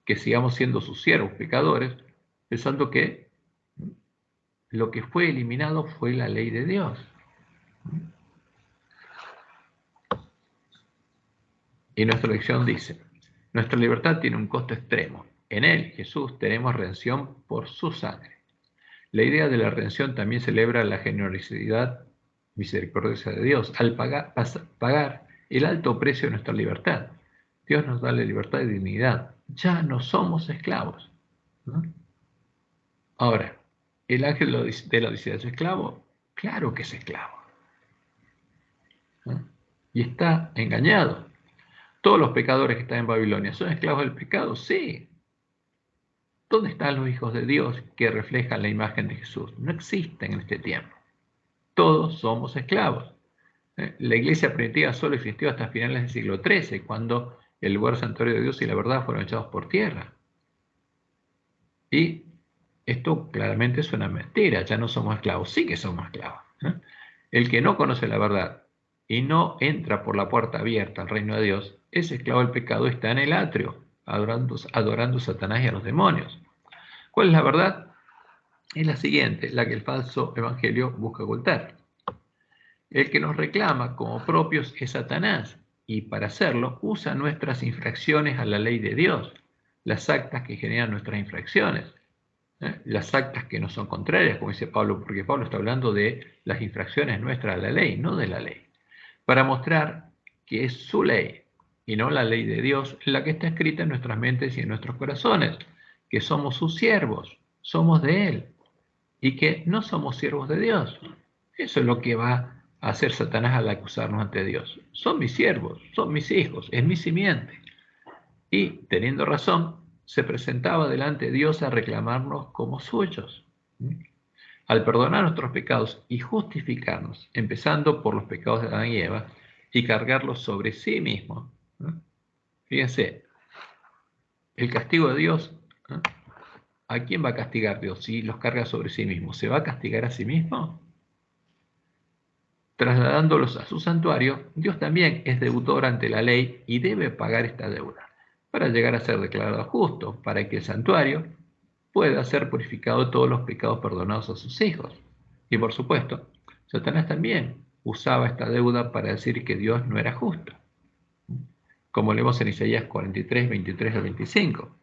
que sigamos siendo sus siervos pecadores, pensando que lo que fue eliminado fue la ley de Dios. Y nuestra lección dice, nuestra libertad tiene un costo extremo. En Él, Jesús, tenemos redención por su sangre. La idea de la redención también celebra la generosidad misericordiosa de Dios al pagar el alto precio de nuestra libertad. Dios nos da la libertad y dignidad. Ya no somos esclavos, ¿no? Ahora, ¿El ángel de la Odisea es esclavo? Claro que es esclavo. ¿No? Y está engañado. ¿Todos los pecadores que están en Babilonia son esclavos del pecado? Sí. ¿Dónde están los hijos de Dios que reflejan la imagen de Jesús? No existen en este tiempo. Todos somos esclavos. La iglesia primitiva solo existió hasta finales del siglo XIII, cuando el lugar santuario de Dios y la verdad fueron echados por tierra. Y esto claramente es una mentira, ya no somos esclavos, sí que somos esclavos. El que no conoce la verdad y no entra por la puerta abierta al reino de Dios, es esclavo del pecado, está en el atrio, adorando a Satanás y a los demonios. ¿Cuál es la verdad? Es la siguiente, la que el falso evangelio busca ocultar. El que nos reclama como propios es Satanás, y para hacerlo usa nuestras infracciones a la ley de Dios, las actas que generan nuestras infracciones, las actas que no son contrarias, como dice Pablo, porque Pablo está hablando de las infracciones nuestras a la ley, no de la ley, para mostrar que es su ley y no la ley de Dios la que está escrita en nuestras mentes y en nuestros corazones, que somos sus siervos, somos de Él, y que no somos siervos de Dios. Eso es lo que va a hacer Satanás al acusarnos ante Dios. Son mis siervos, son mis hijos, es mi simiente. Y, teniendo razón, se presentaba delante de Dios a reclamarnos como suyos. Al perdonar nuestros pecados y justificarnos, empezando por los pecados de Adán y Eva, y cargarlos sobre sí mismo. Fíjense, el castigo de Dios, ¿a quién va a castigar Dios si los carga sobre sí mismo? ¿Se va a castigar a sí mismo? Trasladándolos a su santuario, Dios también es deudor ante la ley y debe pagar esta deuda, para llegar a ser declarado justo, para que el santuario pueda ser purificado de todos los pecados perdonados a sus hijos. Y por supuesto, Satanás también usaba esta deuda para decir que Dios no era justo, como leemos en Isaías 43, 23 al 25.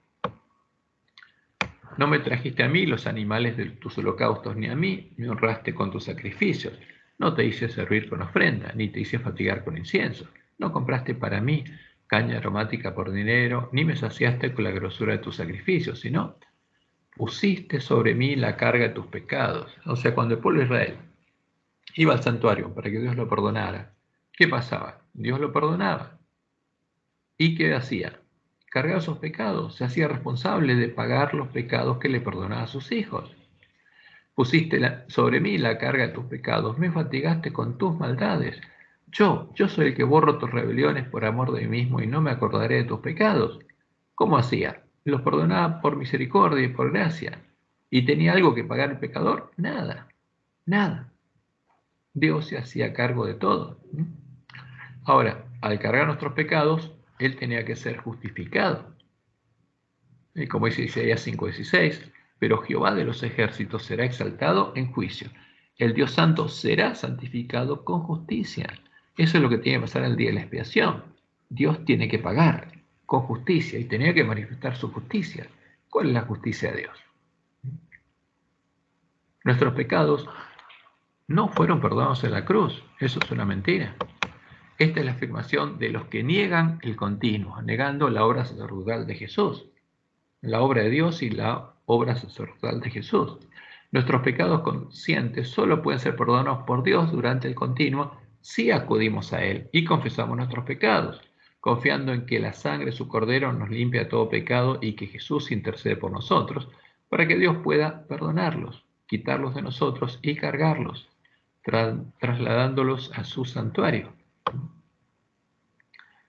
No me trajiste a mí los animales de tus holocaustos, ni a mí me honraste con tus sacrificios. No te hice servir con ofrenda, ni te hice fatigar con incienso. No compraste para mí caña aromática por dinero, ni me saciaste con la grosura de tus sacrificios, sino pusiste sobre mí la carga de tus pecados. O sea, cuando el pueblo de Israel iba al santuario para que Dios lo perdonara, ¿qué pasaba? Dios lo perdonaba. ¿Y qué hacía? Cargaba sus pecados, se hacía responsable de pagar los pecados que le perdonaba a sus hijos. Pusiste sobre mí la carga de tus pecados, me fatigaste con tus maldades. Yo soy el que borro tus rebeliones por amor de mí mismo y no me acordaré de tus pecados. ¿Cómo hacía? Los perdonaba por misericordia y por gracia. ¿Y tenía algo que pagar el pecador? Nada, nada. Dios se hacía cargo de todo. Ahora, al cargar nuestros pecados, Él tenía que ser justificado. Y como dice Isaías 5:16, pero Jehová de los ejércitos será exaltado en juicio. El Dios Santo será santificado con justicia. Eso es lo que tiene que pasar el día de la expiación. Dios tiene que pagar con justicia y tenía que manifestar su justicia. ¿Cuál es la justicia de Dios? Nuestros pecados no fueron perdonados en la cruz. Eso es una mentira. Esta es la afirmación de los que niegan el continuo, negando la obra sacerdotal de Jesús, la obra de Dios y la obra sacerdotal de Jesús. Nuestros pecados conscientes solo pueden ser perdonados por Dios durante el continuo si acudimos a Él y confesamos nuestros pecados, confiando en que la sangre de su Cordero nos limpia todo pecado y que Jesús intercede por nosotros, para que Dios pueda perdonarlos, quitarlos de nosotros y cargarlos, trasladándolos a su santuario.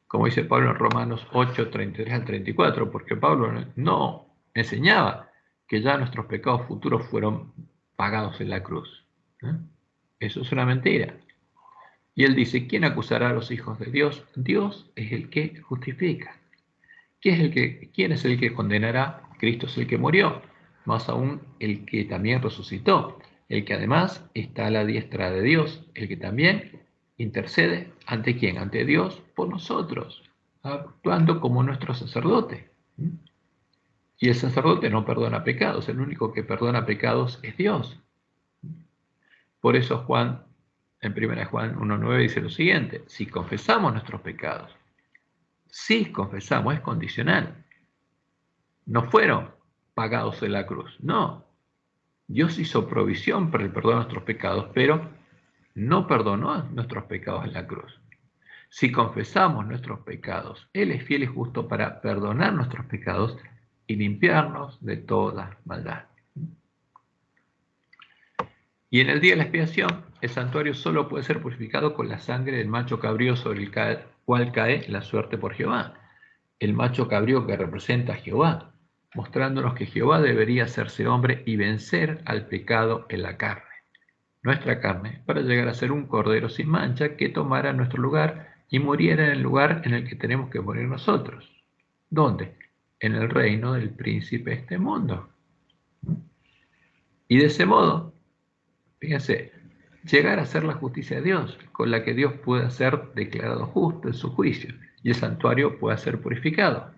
Como dice Pablo en Romanos 8, 33 al 34, porque Pablo no enseñaba que ya nuestros pecados futuros fueron pagados en la cruz. Eso es una mentira. Y él dice, ¿quién acusará a los hijos de Dios? Dios es el que justifica. ¿Quién es el que condenará? Cristo es el que murió, más aún el que también resucitó, el que además está a la diestra de Dios, el que también intercede ante quién, ante Dios por nosotros, actuando como nuestro sacerdote. Y el sacerdote no perdona pecados, el único que perdona pecados es Dios. Por eso Juan, en 1 Juan 1:9 dice lo siguiente, si confesamos nuestros pecados, si confesamos, es condicional, no fueron pagados en la cruz, no. Dios hizo provisión para el perdón de nuestros pecados, pero no perdonó nuestros pecados en la cruz. Si confesamos nuestros pecados, Él es fiel y justo para perdonar nuestros pecados y limpiarnos de toda maldad. Y en el día de la expiación, el santuario solo puede ser purificado con la sangre del macho cabrío sobre el cual cae la suerte por Jehová. El macho cabrío que representa a Jehová, mostrándonos que Jehová debería hacerse hombre y vencer al pecado en la carne, nuestra carne, para llegar a ser un cordero sin mancha que tomara nuestro lugar y muriera en el lugar en el que tenemos que morir nosotros. ¿Dónde? En el reino del príncipe de este mundo. Y de ese modo, fíjense, llegar a ser la justicia de Dios, con la que Dios pueda ser declarado justo en su juicio, y el santuario pueda ser purificado.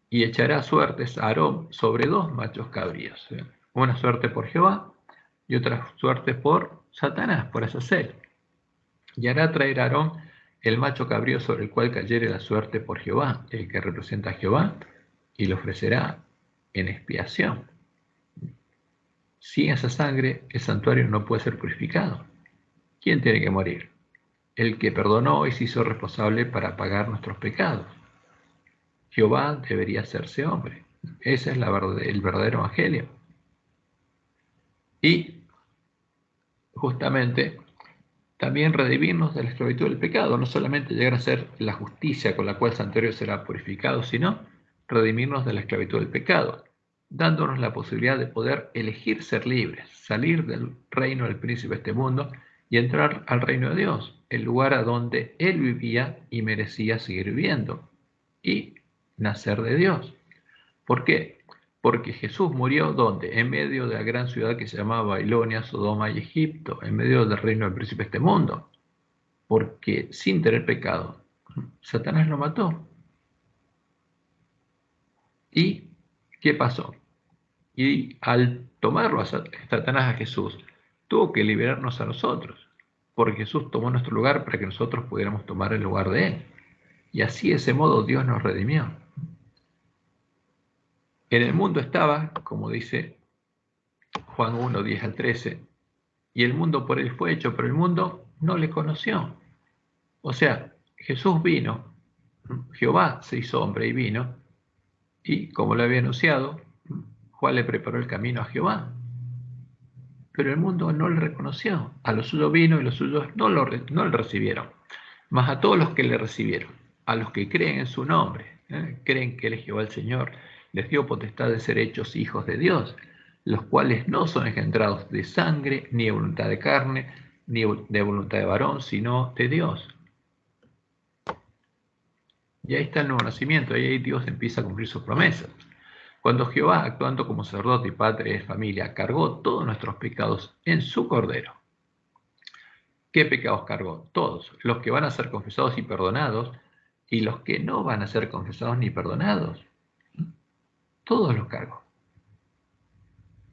Y echará suertes a Aarón sobre 2 machos cabríos, una suerte por Jehová y otra suerte por Satanás, por Azazel. Y hará traer a Aarón el macho cabrío sobre el cual cayere la suerte por Jehová, el que representa a Jehová, y lo ofrecerá en expiación. Sin esa sangre, el santuario no puede ser purificado. ¿Quién tiene que morir? El que perdonó y se hizo responsable para pagar nuestros pecados. Jehová debería hacerse hombre. Ese es el verdadero evangelio. Y justamente también redimirnos de la esclavitud del pecado, no solamente llegar a ser la justicia con la cual el santuario será purificado, sino redimirnos de la esclavitud del pecado, dándonos la posibilidad de poder elegir ser libres, salir del reino del príncipe de este mundo y entrar al reino de Dios, el lugar a donde Él vivía y merecía seguir viviendo, y nacer de Dios. ¿Por qué? Porque Jesús murió ¿dónde? En medio de la gran ciudad que se llamaba Babilonia, Sodoma y Egipto, en medio del reino del príncipe de este mundo. Porque sin tener pecado, Satanás lo mató. ¿Y qué pasó? Y al tomarlo a Satanás a Jesús, tuvo que liberarnos a nosotros, porque Jesús tomó nuestro lugar para que nosotros pudiéramos tomar el lugar de Él. Y así de ese modo Dios nos redimió. En el mundo estaba, como dice Juan 1, 10 al 13, y el mundo por Él fue hecho, pero el mundo no le conoció. O sea, Jesús vino, Jehová se hizo hombre y vino, y como lo había anunciado, Juan le preparó el camino a Jehová. Pero el mundo no le reconoció. A los suyos vino y los suyos no le recibieron. Mas a todos los que le recibieron, a los que creen en su nombre, creen que Él es Jehová el Señor, les dio potestad de ser hechos hijos de Dios, los cuales no son engendrados de sangre, ni de voluntad de carne, ni de voluntad de varón, sino de Dios. Y ahí está el nuevo nacimiento, y ahí Dios empieza a cumplir sus promesas. Cuando Jehová, actuando como sacerdote y padre de familia, cargó todos nuestros pecados en su Cordero. ¿Qué pecados cargó? Todos, los que van a ser confesados y perdonados, y los que no van a ser confesados ni perdonados. Todos los cargó.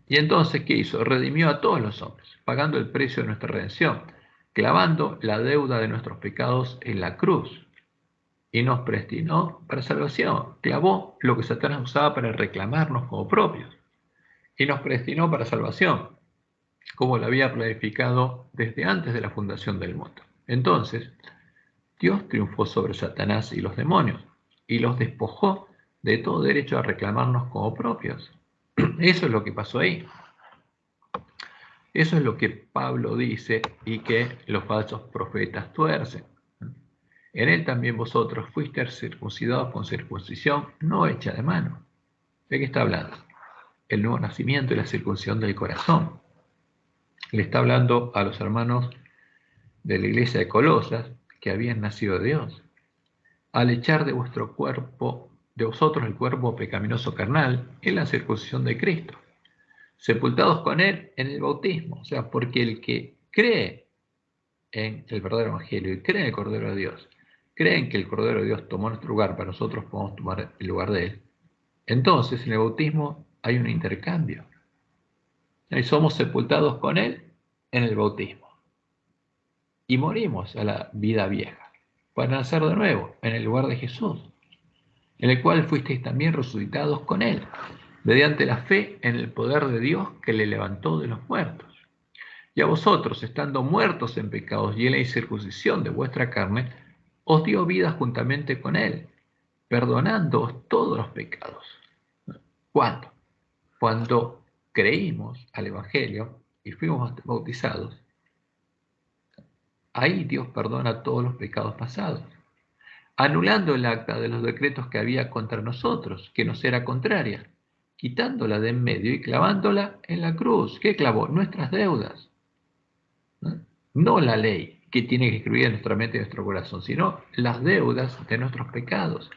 Y entonces, ¿qué hizo? Redimió a todos los hombres, pagando el precio de nuestra redención, clavando la deuda de nuestros pecados en la cruz. Y nos predestinó para salvación. Clavó lo que Satanás usaba para reclamarnos como propios. Y nos predestinó para salvación, como lo había planificado desde antes de la fundación del mundo. Entonces, Dios triunfó sobre Satanás y los demonios, y los despojó de todo derecho a reclamarnos como propios. Eso es lo que pasó ahí. Eso es lo que Pablo dice y que los falsos profetas tuercen. En él también vosotros fuisteis circuncidados con circuncisión no hecha de mano. ¿De qué está hablando? El nuevo nacimiento y la circuncisión del corazón. Le está hablando a los hermanos de la iglesia de Colosas que habían nacido de Dios. Al echar de vuestro cuerpo, de vosotros el cuerpo pecaminoso carnal, en la circuncisión de Cristo, sepultados con él en el bautismo. O sea, porque el que cree en el verdadero evangelio y cree en el Cordero de Dios, creen que el Cordero de Dios tomó nuestro lugar para nosotros podamos tomar el lugar de Él. Entonces, en el bautismo hay un intercambio. Y somos sepultados con Él en el bautismo. Y morimos a la vida vieja para nacer de nuevo en el lugar de Jesús, en el cual fuisteis también resucitados con Él mediante la fe en el poder de Dios que le levantó de los muertos. Y a vosotros, estando muertos en pecados y en la incircuncisión de vuestra carne, os dio vida juntamente con él, perdonándoos todos los pecados. ¿Cuándo? Cuando creímos al Evangelio y fuimos bautizados, ahí Dios perdona todos los pecados pasados, anulando el acta de los decretos que había contra nosotros, que nos era contraria, quitándola de en medio y clavándola en la cruz. ¿Qué clavó? Nuestras deudas. No la ley que tiene que escribir en nuestra mente y en nuestro corazón, sino las deudas de nuestros pecados.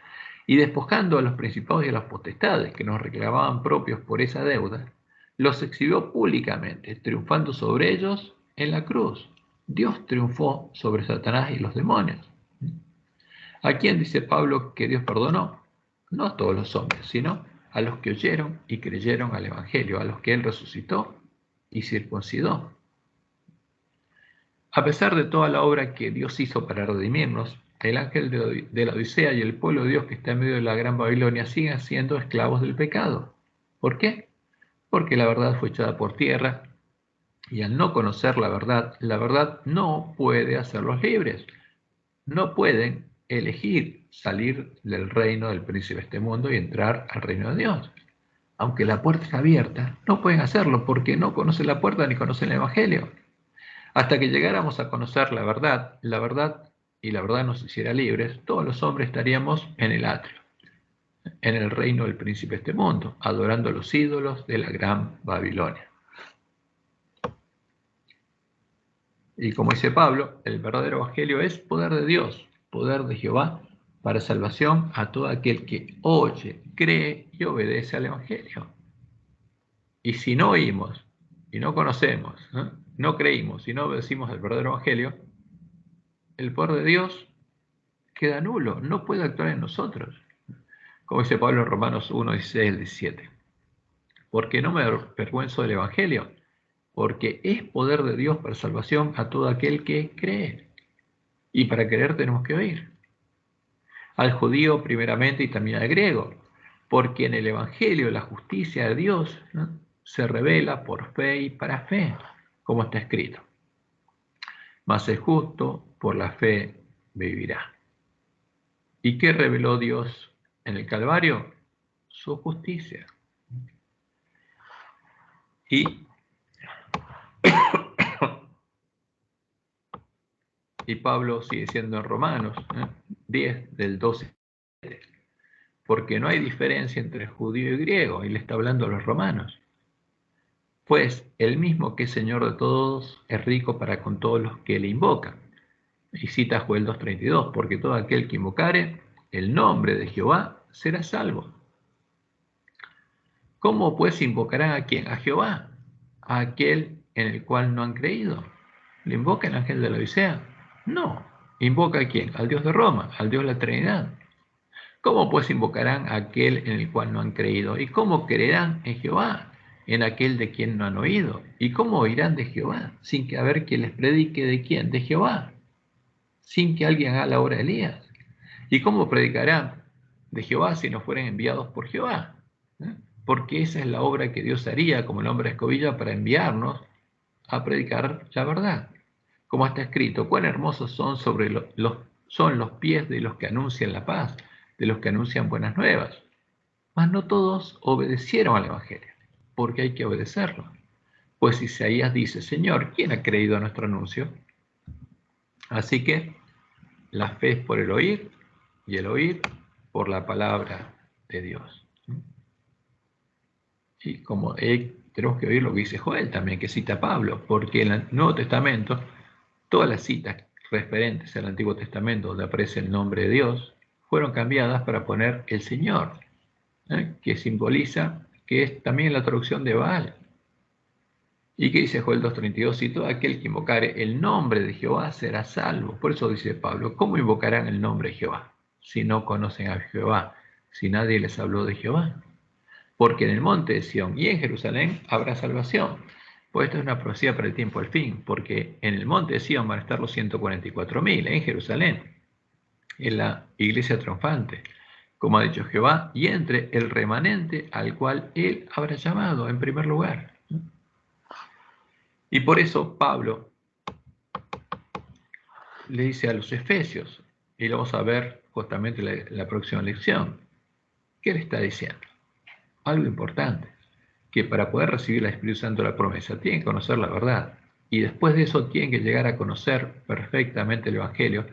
Y despojando a los principados y a las potestades que nos reclamaban propios por esa deuda, los exhibió públicamente, triunfando sobre ellos en la cruz. Dios triunfó sobre Satanás y los demonios. ¿A quién dice Pablo que Dios perdonó? No a todos los hombres, sino a los que oyeron y creyeron al Evangelio, a los que Él resucitó y circuncidó. A pesar de toda la obra que Dios hizo para redimirnos, el ángel de la Odisea y el pueblo de Dios que está en medio de la gran Babilonia siguen siendo esclavos del pecado. ¿Por qué? Porque la verdad fue echada por tierra y al no conocer la verdad no puede hacerlos libres. No pueden elegir salir del reino del príncipe de este mundo y entrar al reino de Dios. Aunque la puerta está abierta, no pueden hacerlo porque no conocen la puerta ni conocen el Evangelio. Hasta que llegáramos a conocer la verdad y la verdad nos hiciera libres, todos los hombres estaríamos en el atrio, en el reino del príncipe de este mundo, adorando a los ídolos de la gran Babilonia. Y como dice Pablo, el verdadero evangelio es poder de Dios, poder de Jehová, para salvación a todo aquel que oye, cree y obedece al evangelio. Y si no oímos y no conocemos, no creímos y no obedecimos al verdadero evangelio, el poder de Dios queda nulo, no puede actuar en nosotros. Como dice Pablo en Romanos 1, 16 al 17. Porque no me avergüenzo del evangelio, porque es poder de Dios para salvación a todo aquel que cree. Y para creer tenemos que oír. Al judío primeramente y también al griego, porque en el evangelio la justicia de Dios se revela por fe y para fe, como está escrito. Mas el justo por la fe vivirá. ¿Y qué reveló Dios en el Calvario? Su justicia. Y Pablo sigue diciendo en Romanos 10, del 12, porque no hay diferencia entre judío y griego, y le está hablando a los romanos. Pues el mismo que es Señor de todos es rico para con todos los que le invocan. Y cita Joel 2:32, porque todo aquel que invocare el nombre de Jehová será salvo. ¿Cómo pues invocarán a quién? A Jehová, a aquel en el cual no han creído. ¿Le invoca el ángel de la Odisea? No. ¿Invoca a quién? Al Dios de Roma, al Dios de la Trinidad. ¿Cómo pues invocarán a aquel en el cual no han creído? ¿Y cómo creerán en Jehová, en aquel de quien no han oído? ¿Y cómo oirán de Jehová, sin que haber quien les predique de quién? De Jehová, sin que alguien haga la obra de Elías. ¿Y cómo predicarán de Jehová si no fueren enviados por Jehová? Porque esa es la obra que Dios haría como el hombre escobilla para enviarnos a predicar la verdad. Como está escrito, cuán hermosos son son los pies de los que anuncian la paz, de los que anuncian buenas nuevas. Mas no todos obedecieron al Evangelio, porque hay que obedecerlo. Pues Isaías dice, Señor, ¿quién ha creído a nuestro anuncio? Así que la fe es por el oír y el oír por la palabra de Dios. Y como tenemos que oír lo que dice Joel también, que cita Pablo, porque en el Nuevo Testamento, todas las citas referentes al Antiguo Testamento donde aparece el nombre de Dios, fueron cambiadas para poner el Señor, que simboliza, que es también la traducción de Baal. ¿Y qué dice Joel 2:32? Y todo aquel que invocare el nombre de Jehová será salvo. Por eso dice Pablo, ¿cómo invocarán el nombre de Jehová si no conocen a Jehová, si nadie les habló de Jehová? Porque en el monte de Sión y en Jerusalén habrá salvación. Pues esto es una profecía para el tiempo del fin, porque en el monte de Sión van a estar los 144.000, en Jerusalén, en la iglesia triunfante, como ha dicho Jehová, y entre el remanente al cual él habrá llamado en primer lugar. Y por eso Pablo le dice a los Efesios, y lo vamos a ver justamente en la próxima lección, ¿qué le está diciendo? Algo importante, que para poder recibir el Espíritu Santo la promesa, tienen que conocer la verdad, y después de eso tienen que llegar a conocer perfectamente el Evangelio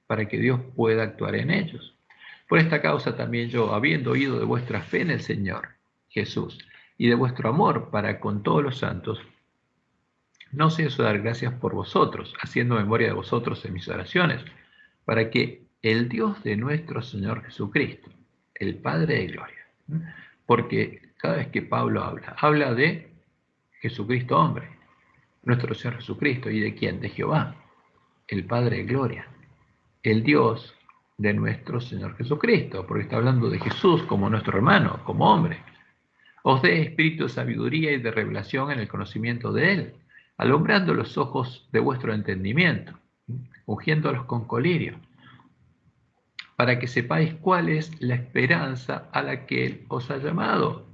para que Dios pueda actuar en ellos. Por esta causa también yo, habiendo oído de vuestra fe en el Señor Jesús y de vuestro amor para con todos los santos, no ceso de dar gracias por vosotros, haciendo memoria de vosotros en mis oraciones, para que el Dios de nuestro Señor Jesucristo, el Padre de gloria, porque cada vez que Pablo habla de Jesucristo hombre, nuestro Señor Jesucristo, ¿y de quién? De Jehová, el Padre de gloria, el Dios de nuestro Señor Jesucristo, porque está hablando de Jesús como nuestro hermano, como hombre. Os dé espíritu de sabiduría y de revelación en el conocimiento de Él, alumbrando los ojos de vuestro entendimiento, ungiéndolos con colirio, para que sepáis cuál es la esperanza a la que Él os ha llamado.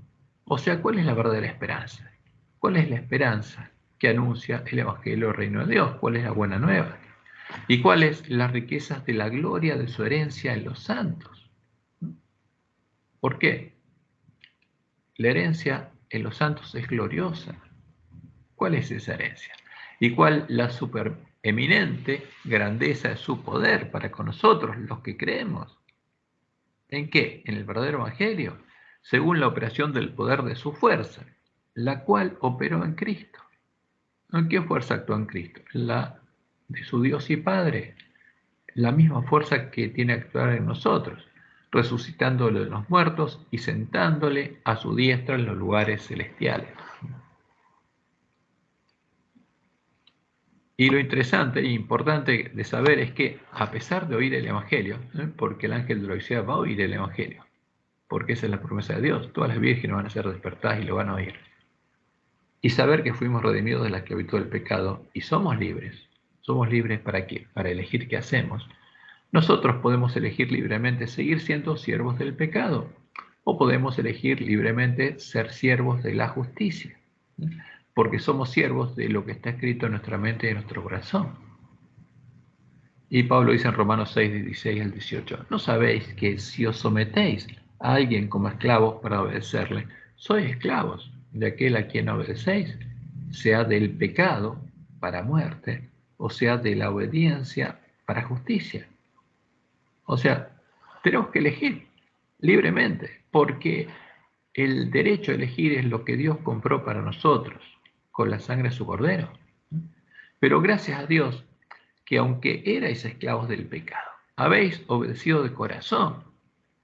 O sea, ¿cuál es la verdadera esperanza? ¿Cuál es la esperanza que anuncia el Evangelio del Reino de Dios? ¿Cuál es la buena nueva? ¿Y cuáles las riquezas de la gloria de su herencia en los santos? ¿Por qué? La herencia en los santos es gloriosa. ¿Cuál es esa herencia? ¿Y cuál la supereminente grandeza de su poder para con nosotros, los que creemos? ¿En qué? En el verdadero Evangelio, según la operación del poder de su fuerza, la cual operó en Cristo. ¿En qué fuerza actuó en Cristo? La de su Dios y Padre, la misma fuerza que tiene que actuar en nosotros, resucitándole de los muertos y sentándole a su diestra en los lugares celestiales. Y lo interesante e importante de saber es que, a pesar de oír el Evangelio, porque el ángel de la Odisea va a oír el Evangelio, porque esa es la promesa de Dios, todas las vírgenes van a ser despertadas y lo van a oír. Y saber que fuimos redimidos de la esclavitud del pecado y somos libres. ¿Somos libres para qué? Para elegir qué hacemos. Nosotros podemos elegir libremente seguir siendo siervos del pecado o podemos elegir libremente ser siervos de la justicia, porque somos siervos de lo que está escrito en nuestra mente y en nuestro corazón. Y Pablo dice en Romanos 6, 16 al 18, ¿no sabéis que si os sometéis a alguien como esclavos para obedecerle, sois esclavos de aquel a quien obedecéis, sea del pecado para muerte, o sea de la obediencia para justicia? O sea, tenemos que elegir libremente, porque el derecho a elegir es lo que Dios compró para nosotros con la sangre de su cordero. Pero gracias a Dios que aunque erais esclavos del pecado, habéis obedecido de corazón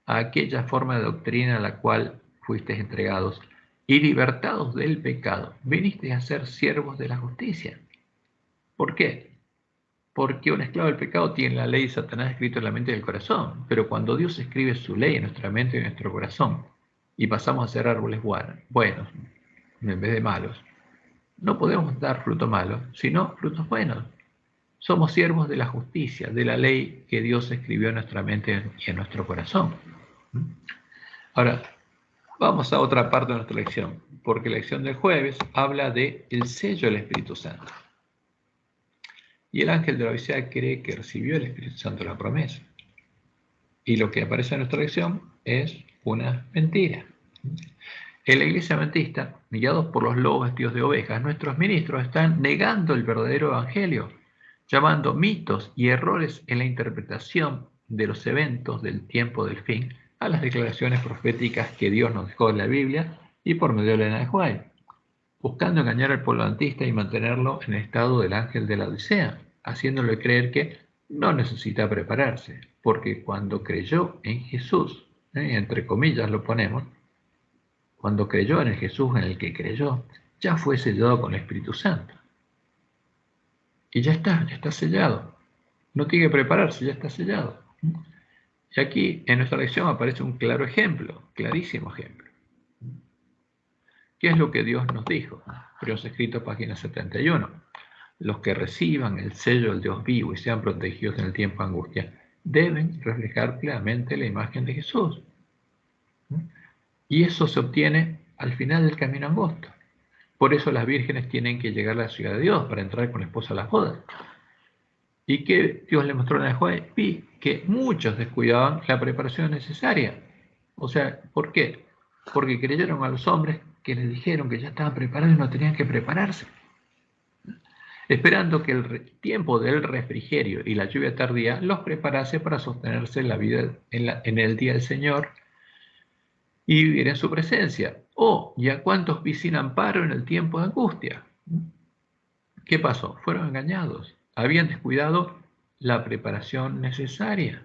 a aquella forma de doctrina a la cual fuisteis entregados y libertados del pecado, vinisteis a ser siervos de la justicia. ¿Por qué? Porque un esclavo del pecado tiene la ley de Satanás escrita en la mente y en el corazón, pero cuando Dios escribe su ley en nuestra mente y en nuestro corazón y pasamos a ser árboles buenos en vez de malos, no podemos dar fruto malo, sino frutos buenos. Somos siervos de la justicia, de la ley que Dios escribió en nuestra mente y en nuestro corazón. Ahora, vamos a otra parte de nuestra lección, porque la lección del jueves habla del sello del Espíritu Santo. Y el ángel de la Odisea cree que recibió el Espíritu Santo la promesa. Y lo que aparece en nuestra lección es una mentira. En la iglesia adventista, guiados por los lobos vestidos de ovejas, nuestros ministros están negando el verdadero evangelio, llamando mitos y errores en la interpretación de los eventos del tiempo del fin a las declaraciones proféticas que Dios nos dejó en la Biblia y por medio de la White, buscando engañar al pueblo adventista y mantenerlo en el estado del ángel de la Odisea, haciéndole creer que no necesita prepararse, porque cuando creyó en Jesús, entre comillas lo ponemos, cuando creyó en el Jesús en el que creyó, ya fue sellado con el Espíritu Santo. Y ya está sellado. No tiene que prepararse, ya está sellado. Y aquí en nuestra lección aparece un claro ejemplo, clarísimo ejemplo. ¿Qué es lo que Dios nos dijo? Primero escrito, página 71. Los que reciban el sello del Dios vivo y sean protegidos en el tiempo de angustia, deben reflejar claramente la imagen de Jesús. Y eso se obtiene al final del camino angosto. Por eso las vírgenes tienen que llegar a la ciudad de Dios para entrar con la esposa a las bodas. ¿Y qué Dios le mostró en el juez? Que muchos descuidaban la preparación necesaria. O sea, ¿por qué? Porque creyeron a los hombres que les dijeron que ya estaban preparados y no tenían que prepararse. Esperando que el tiempo del refrigerio y la lluvia tardía los preparase para sostenerse en la vida en el día del Señor y vivir en su presencia. ¿Y a cuántos vi sin amparo en el tiempo de angustia? ¿Qué pasó? Fueron engañados. Habían descuidado la preparación necesaria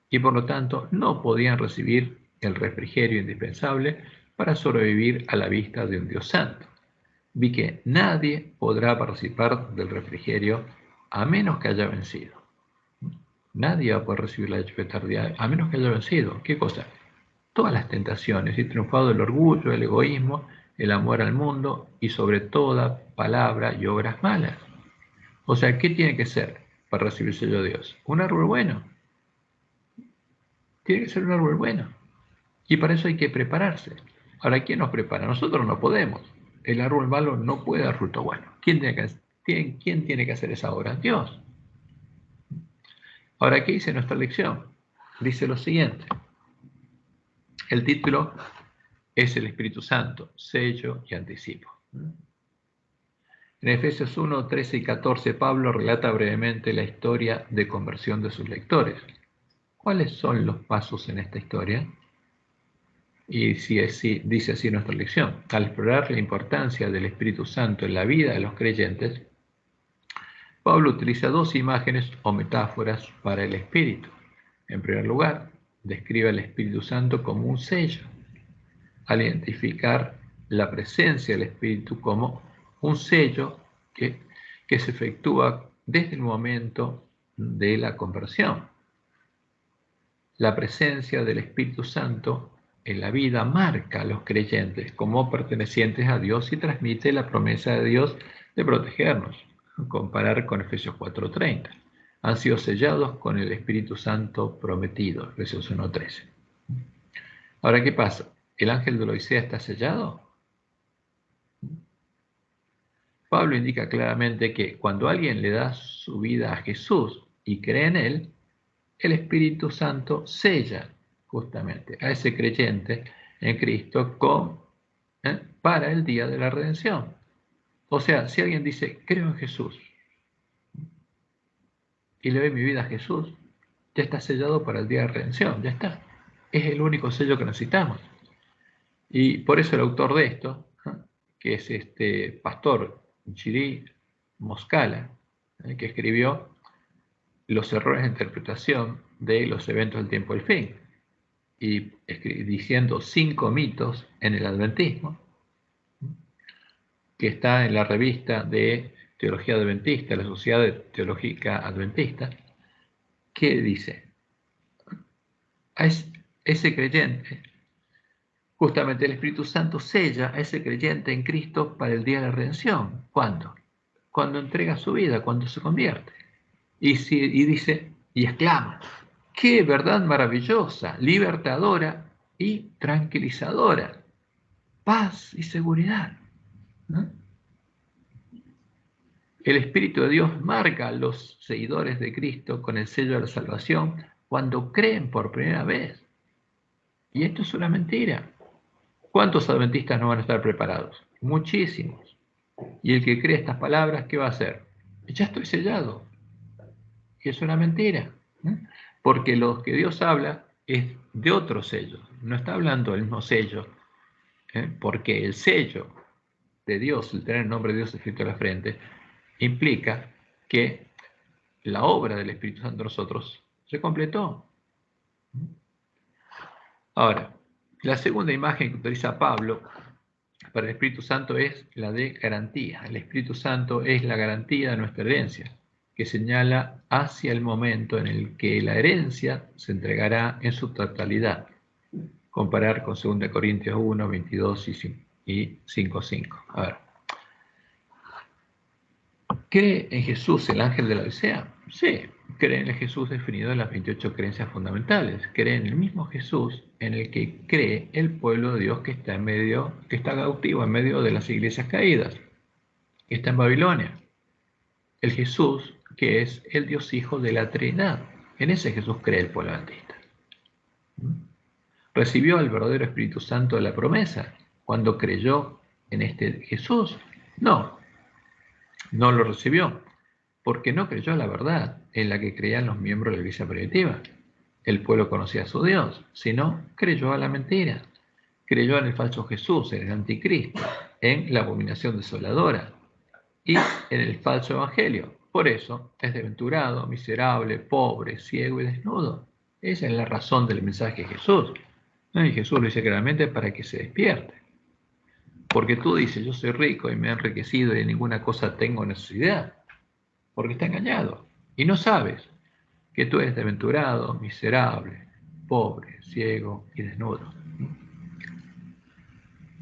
y por lo tanto no podían recibir el refrigerio indispensable para sobrevivir a la vista de un Dios santo. Vi que nadie podrá participar del refrigerio a menos que haya vencido. Nadie va a poder recibir la lluvia tardía a menos que haya vencido. ¿Qué cosa? Todas las tentaciones y triunfado el orgullo, el egoísmo, el amor al mundo y sobre toda palabra y obras malas. O sea, ¿qué tiene que ser para recibir el sello de Dios? Un árbol bueno. Tiene que ser un árbol bueno. Y para eso hay que prepararse. Ahora, ¿quién nos prepara? Nosotros no podemos. El árbol malo no puede dar fruto bueno. ¿Quién tiene que hacer esa obra? Dios. Ahora, ¿qué dice nuestra lección? Dice lo siguiente. El título es el Espíritu Santo, sello y anticipo. En Efesios 1, 13 y 14, Pablo relata brevemente la historia de conversión de sus lectores. ¿Cuáles son los pasos en esta historia? Y dice así nuestra lección. Al explorar la importancia del Espíritu Santo en la vida de los creyentes, Pablo utiliza dos imágenes o metáforas para el Espíritu. En primer lugar, describe al Espíritu Santo como un sello, al identificar la presencia del Espíritu como un sello que se efectúa desde el momento de la conversión. La presencia del Espíritu Santo en la vida marca a los creyentes como pertenecientes a Dios y transmite la promesa de Dios de protegernos. Comparar con Efesios 4:30. Han sido sellados con el Espíritu Santo prometido, Efesios 1:13. Ahora, ¿qué pasa? ¿El ángel de la Odisea está sellado? Pablo indica claramente que cuando alguien le da su vida a Jesús y cree en él, el Espíritu Santo sella justamente a ese creyente en Cristo para el día de la redención. O sea, si alguien dice, creo en Jesús, y le doy mi vida a Jesús, ya está sellado para el día de redención, ya está. Es el único sello que necesitamos. Y por eso el autor de esto, que es este pastor Chiri Moscala, que escribió Los errores de interpretación de los eventos del tiempo del fin, y diciendo 5 mitos en el adventismo, que está en la revista de Teología Adventista, la Sociedad Teológica Adventista, que dice, a ese creyente, justamente el Espíritu Santo sella a ese creyente en Cristo para el día de la redención. ¿Cuándo? Cuando entrega su vida, cuando se convierte. Y dice, y exclama, ¡qué verdad maravillosa, libertadora y tranquilizadora! Paz y seguridad. ¿No? El Espíritu de Dios marca a los seguidores de Cristo con el sello de la salvación cuando creen por primera vez. Y esto es una mentira. ¿Cuántos adventistas no van a estar preparados? Muchísimos. Y el que cree estas palabras, ¿qué va a hacer? Ya estoy sellado. Y es una mentira. Porque lo que Dios habla es de otro sello. No está hablando del mismo sello. Porque el sello de Dios, el tener el nombre de Dios escrito en la frente, implica que la obra del Espíritu Santo en nosotros se completó. Ahora, la segunda imagen que utiliza Pablo para el Espíritu Santo es la de garantía. El Espíritu Santo es la garantía de nuestra herencia, que señala hacia el momento en el que la herencia se entregará en su totalidad. Comparar con 2 Corintios 1, 22 y 5:5. A ver. ¿Cree en Jesús el ángel de la Odisea? Sí, cree en el Jesús definido en las 28 creencias fundamentales. Cree en el mismo Jesús en el que cree el pueblo de Dios que está cautivo en medio de las iglesias caídas, que está en Babilonia. El Jesús que es el Dios Hijo de la Trinidad. En ese Jesús cree el pueblo adventista. ¿Recibió al verdadero Espíritu Santo de la promesa cuando creyó en este Jesús? No, no lo recibió, porque no creyó a la verdad en la que creían los miembros de la iglesia primitiva. El pueblo conocía a su Dios, sino creyó a la mentira. Creyó en el falso Jesús, en el anticristo, en la abominación desoladora y en el falso evangelio. Por eso es desventurado, miserable, pobre, ciego y desnudo. Esa es la razón del mensaje de Jesús. Y Jesús lo dice claramente para que se despierte. Porque tú dices, yo soy rico y me he enriquecido y de ninguna cosa tengo necesidad. Porque está engañado. Y no sabes que tú eres desventurado, miserable, pobre, ciego y desnudo.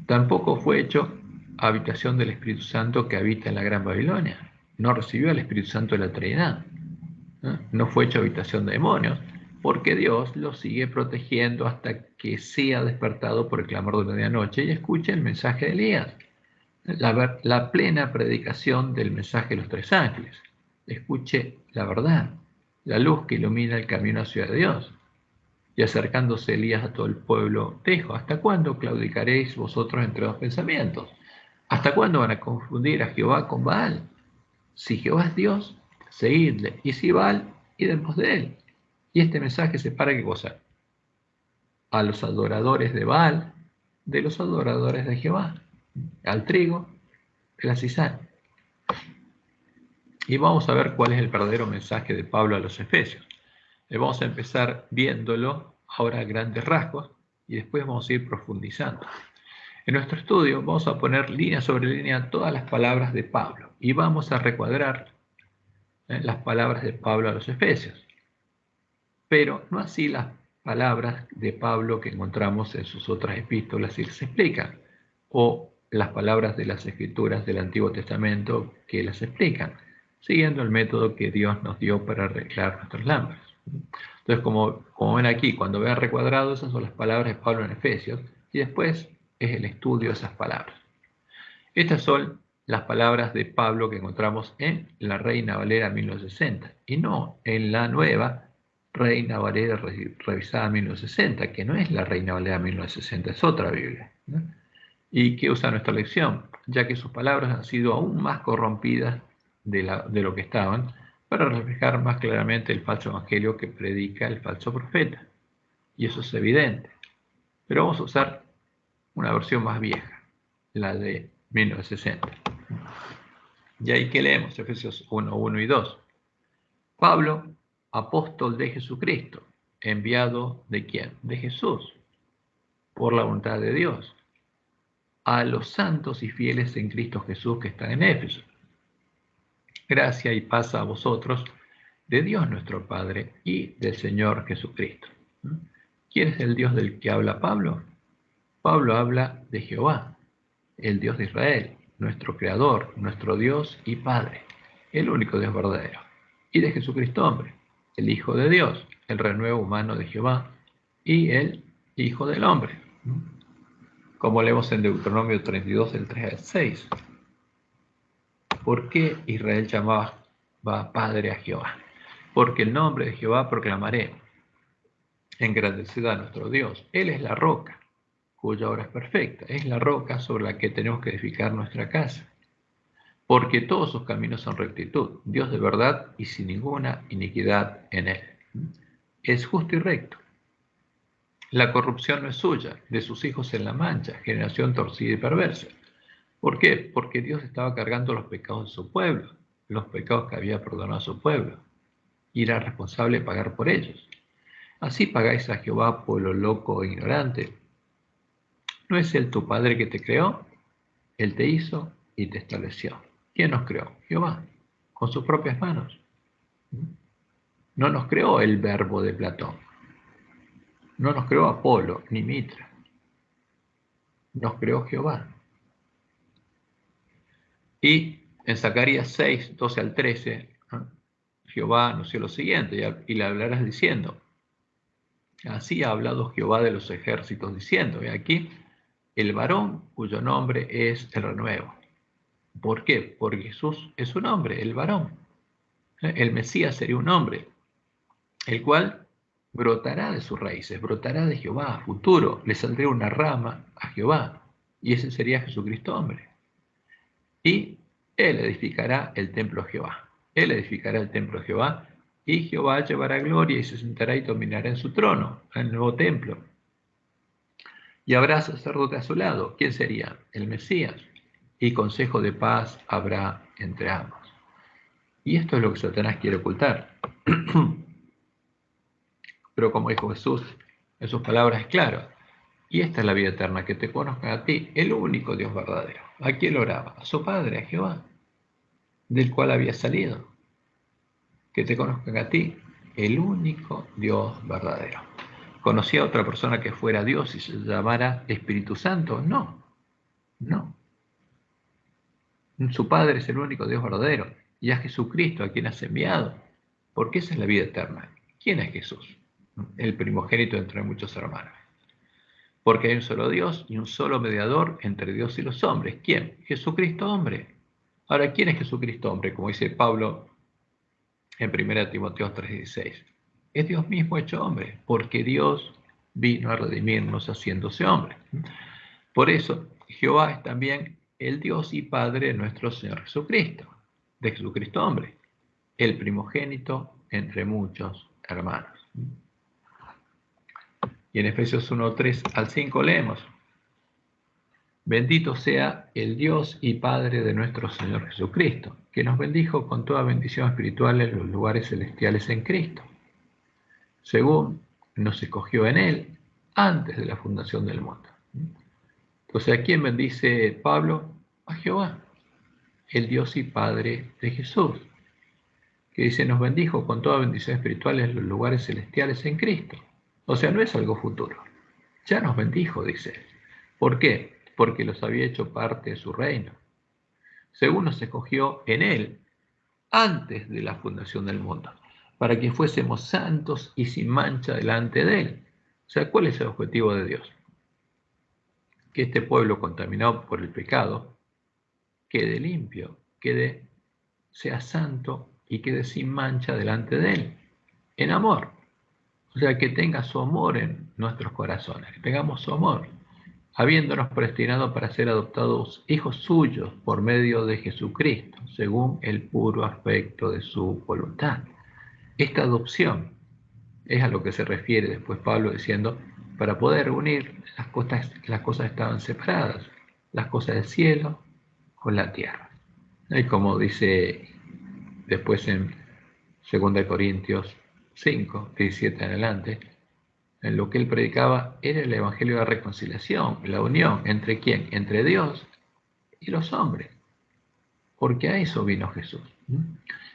Tampoco fue hecho habitación del Espíritu Santo que habita en la Gran Babilonia. No recibió al Espíritu Santo de la Trinidad. No fue hecho habitación de demonios, porque Dios lo sigue protegiendo hasta que sea despertado por el clamor de medianoche y escuche el mensaje de Elías. La plena predicación del mensaje de los tres ángeles. Escuche la verdad, la luz que ilumina el camino hacia Dios. Y acercándose Elías a todo el pueblo, dijo: ¿hasta cuándo claudicaréis vosotros entre dos pensamientos? ¿Hasta cuándo van a confundir a Jehová con Baal? Si Jehová es Dios, seguidle, y si Baal, id en pos de él. Y este mensaje separa ¿qué cosa? A los adoradores de Baal de los adoradores de Jehová, al trigo de la cizaña. Y vamos a ver cuál es el verdadero mensaje de Pablo a los Efesios. Vamos a empezar viéndolo ahora a grandes rasgos y después vamos a ir profundizando. En nuestro estudio vamos a poner línea sobre línea todas las palabras de Pablo y vamos a recuadrar las palabras de Pablo a los Efesios, pero no así las palabras de Pablo que encontramos en sus otras epístolas y se explican, o las palabras de las escrituras del Antiguo Testamento que las explican, siguiendo el método que Dios nos dio para arreglar nuestras lámparas. Entonces, como ven aquí, cuando vean recuadrado, esas son las palabras de Pablo en Efesios, y después es el estudio de esas palabras. Estas son las palabras de Pablo que encontramos en la Reina Valera 1960, y no en la nueva Reina Valera revisada 1960, que no es la Reina Valera 1960, es otra Biblia, ¿no? Y que usa nuestra lección, ya que sus palabras han sido aún más corrompidas de lo que estaban, para reflejar más claramente el falso evangelio que predica el falso profeta. Y eso es evidente. Pero vamos a usar una versión más vieja, la de 1960. Y ahí que leemos, Efesios 1, 1 y 2. Pablo, apóstol de Jesucristo, enviado ¿de quién? De Jesús, por la voluntad de Dios, a los santos y fieles en Cristo Jesús que están en Éfeso. Gracia y paz a vosotros, de Dios nuestro Padre y del Señor Jesucristo. ¿Quién es el Dios del que habla Pablo? Pablo habla de Jehová, el Dios de Israel, nuestro Creador, nuestro Dios y Padre, el único Dios verdadero, y de Jesucristo hombre, el Hijo de Dios, el renuevo humano de Jehová y el Hijo del hombre, como leemos en Deuteronomio 32, del 3 al 6. ¿Por qué Israel llamaba Padre a Jehová? Porque el nombre de Jehová proclamaré, engrandeced a nuestro Dios. Él es la roca, cuya obra es perfecta. Es la roca sobre la que tenemos que edificar nuestra casa. Porque todos sus caminos son rectitud, Dios de verdad y sin ninguna iniquidad en él. Es justo y recto. La corrupción no es suya, de sus hijos en la mancha, generación torcida y perversa. ¿Por qué? Porque Dios estaba cargando los pecados de su pueblo, los pecados que había perdonado a su pueblo, y era responsable de pagar por ellos. Así pagáis a Jehová, pueblo loco e ignorante. ¿No es Él tu Padre que te creó? Él te hizo y te estableció. ¿Quién nos creó? Jehová, con sus propias manos. No nos creó el verbo de Platón. No nos creó Apolo ni Mitra. Nos creó Jehová. Y en Zacarías 6, 12 al 13, Jehová anunció lo siguiente, y le hablarás diciendo, así ha hablado Jehová de los ejércitos, diciendo, y aquí el varón cuyo nombre es el renuevo. ¿Por qué? Porque Jesús es un hombre, el varón. El Mesías sería un hombre, el cual brotará de sus raíces, brotará de Jehová a futuro, le saldría una rama a Jehová, y ese sería Jesucristo hombre. Y él edificará el templo a Jehová. Él edificará el templo a Jehová, y Jehová llevará gloria y se sentará y dominará en su trono, en el nuevo templo. Y habrá sacerdote a su lado. ¿Quién sería? El Mesías. Y consejo de paz habrá entre ambos. Y esto es lo que Satanás quiere ocultar. Pero como dijo Jesús en sus palabras, es claro. Y esta es la vida eterna, que te conozcan a ti, el único Dios verdadero. ¿A quién oraba? A su Padre, a Jehová, del cual había salido. Que te conozcan a ti, el único Dios verdadero. ¿Conocía a otra persona que fuera Dios y se llamara Espíritu Santo? No, no. Su Padre es el único Dios verdadero. Y a Jesucristo, a quien has enviado. Porque esa es la vida eterna. ¿Quién es Jesús? El primogénito entre muchos hermanos. Porque hay un solo Dios y un solo mediador entre Dios y los hombres. ¿Quién? Jesucristo hombre. Ahora, ¿quién es Jesucristo hombre? Como dice Pablo en 1 Timoteo 3:16. Es Dios mismo hecho hombre, porque Dios vino a redimirnos haciéndose hombre. Por eso, Jehová es también el Dios y Padre de nuestro Señor Jesucristo, de Jesucristo hombre, el primogénito entre muchos hermanos. Y en Efesios 1:3 al 5 leemos, bendito sea el Dios y Padre de nuestro Señor Jesucristo, que nos bendijo con toda bendición espiritual en los lugares celestiales en Cristo, según nos escogió en Él antes de la fundación del mundo. Entonces, ¿a quién bendice Pablo? A Jehová, el Dios y Padre de Jesús, que dice, nos bendijo con toda bendición espiritual en los lugares celestiales en Cristo. O sea, no es algo futuro. Ya nos bendijo, dice. ¿Por qué? Porque los había hecho parte de su reino, según nos escogió en Él antes de la fundación del mundo, para que fuésemos santos y sin mancha delante de Él. O sea, ¿cuál es el objetivo de Dios? Que este pueblo contaminado por el pecado quede limpio, sea santo y quede sin mancha delante de Él, en amor. O sea, que tenga su amor en nuestros corazones, que tengamos su amor, habiéndonos predestinado para ser adoptados hijos suyos por medio de Jesucristo, según el puro afecto de su voluntad. Esta adopción es a lo que se refiere después Pablo diciendo, para poder unir las cosas estaban separadas, las cosas del cielo con la tierra. Y como dice después en 2 Corintios 5, 17 en adelante, en lo que él predicaba era el evangelio de la reconciliación, la unión entre quién, entre Dios y los hombres, porque a eso vino Jesús.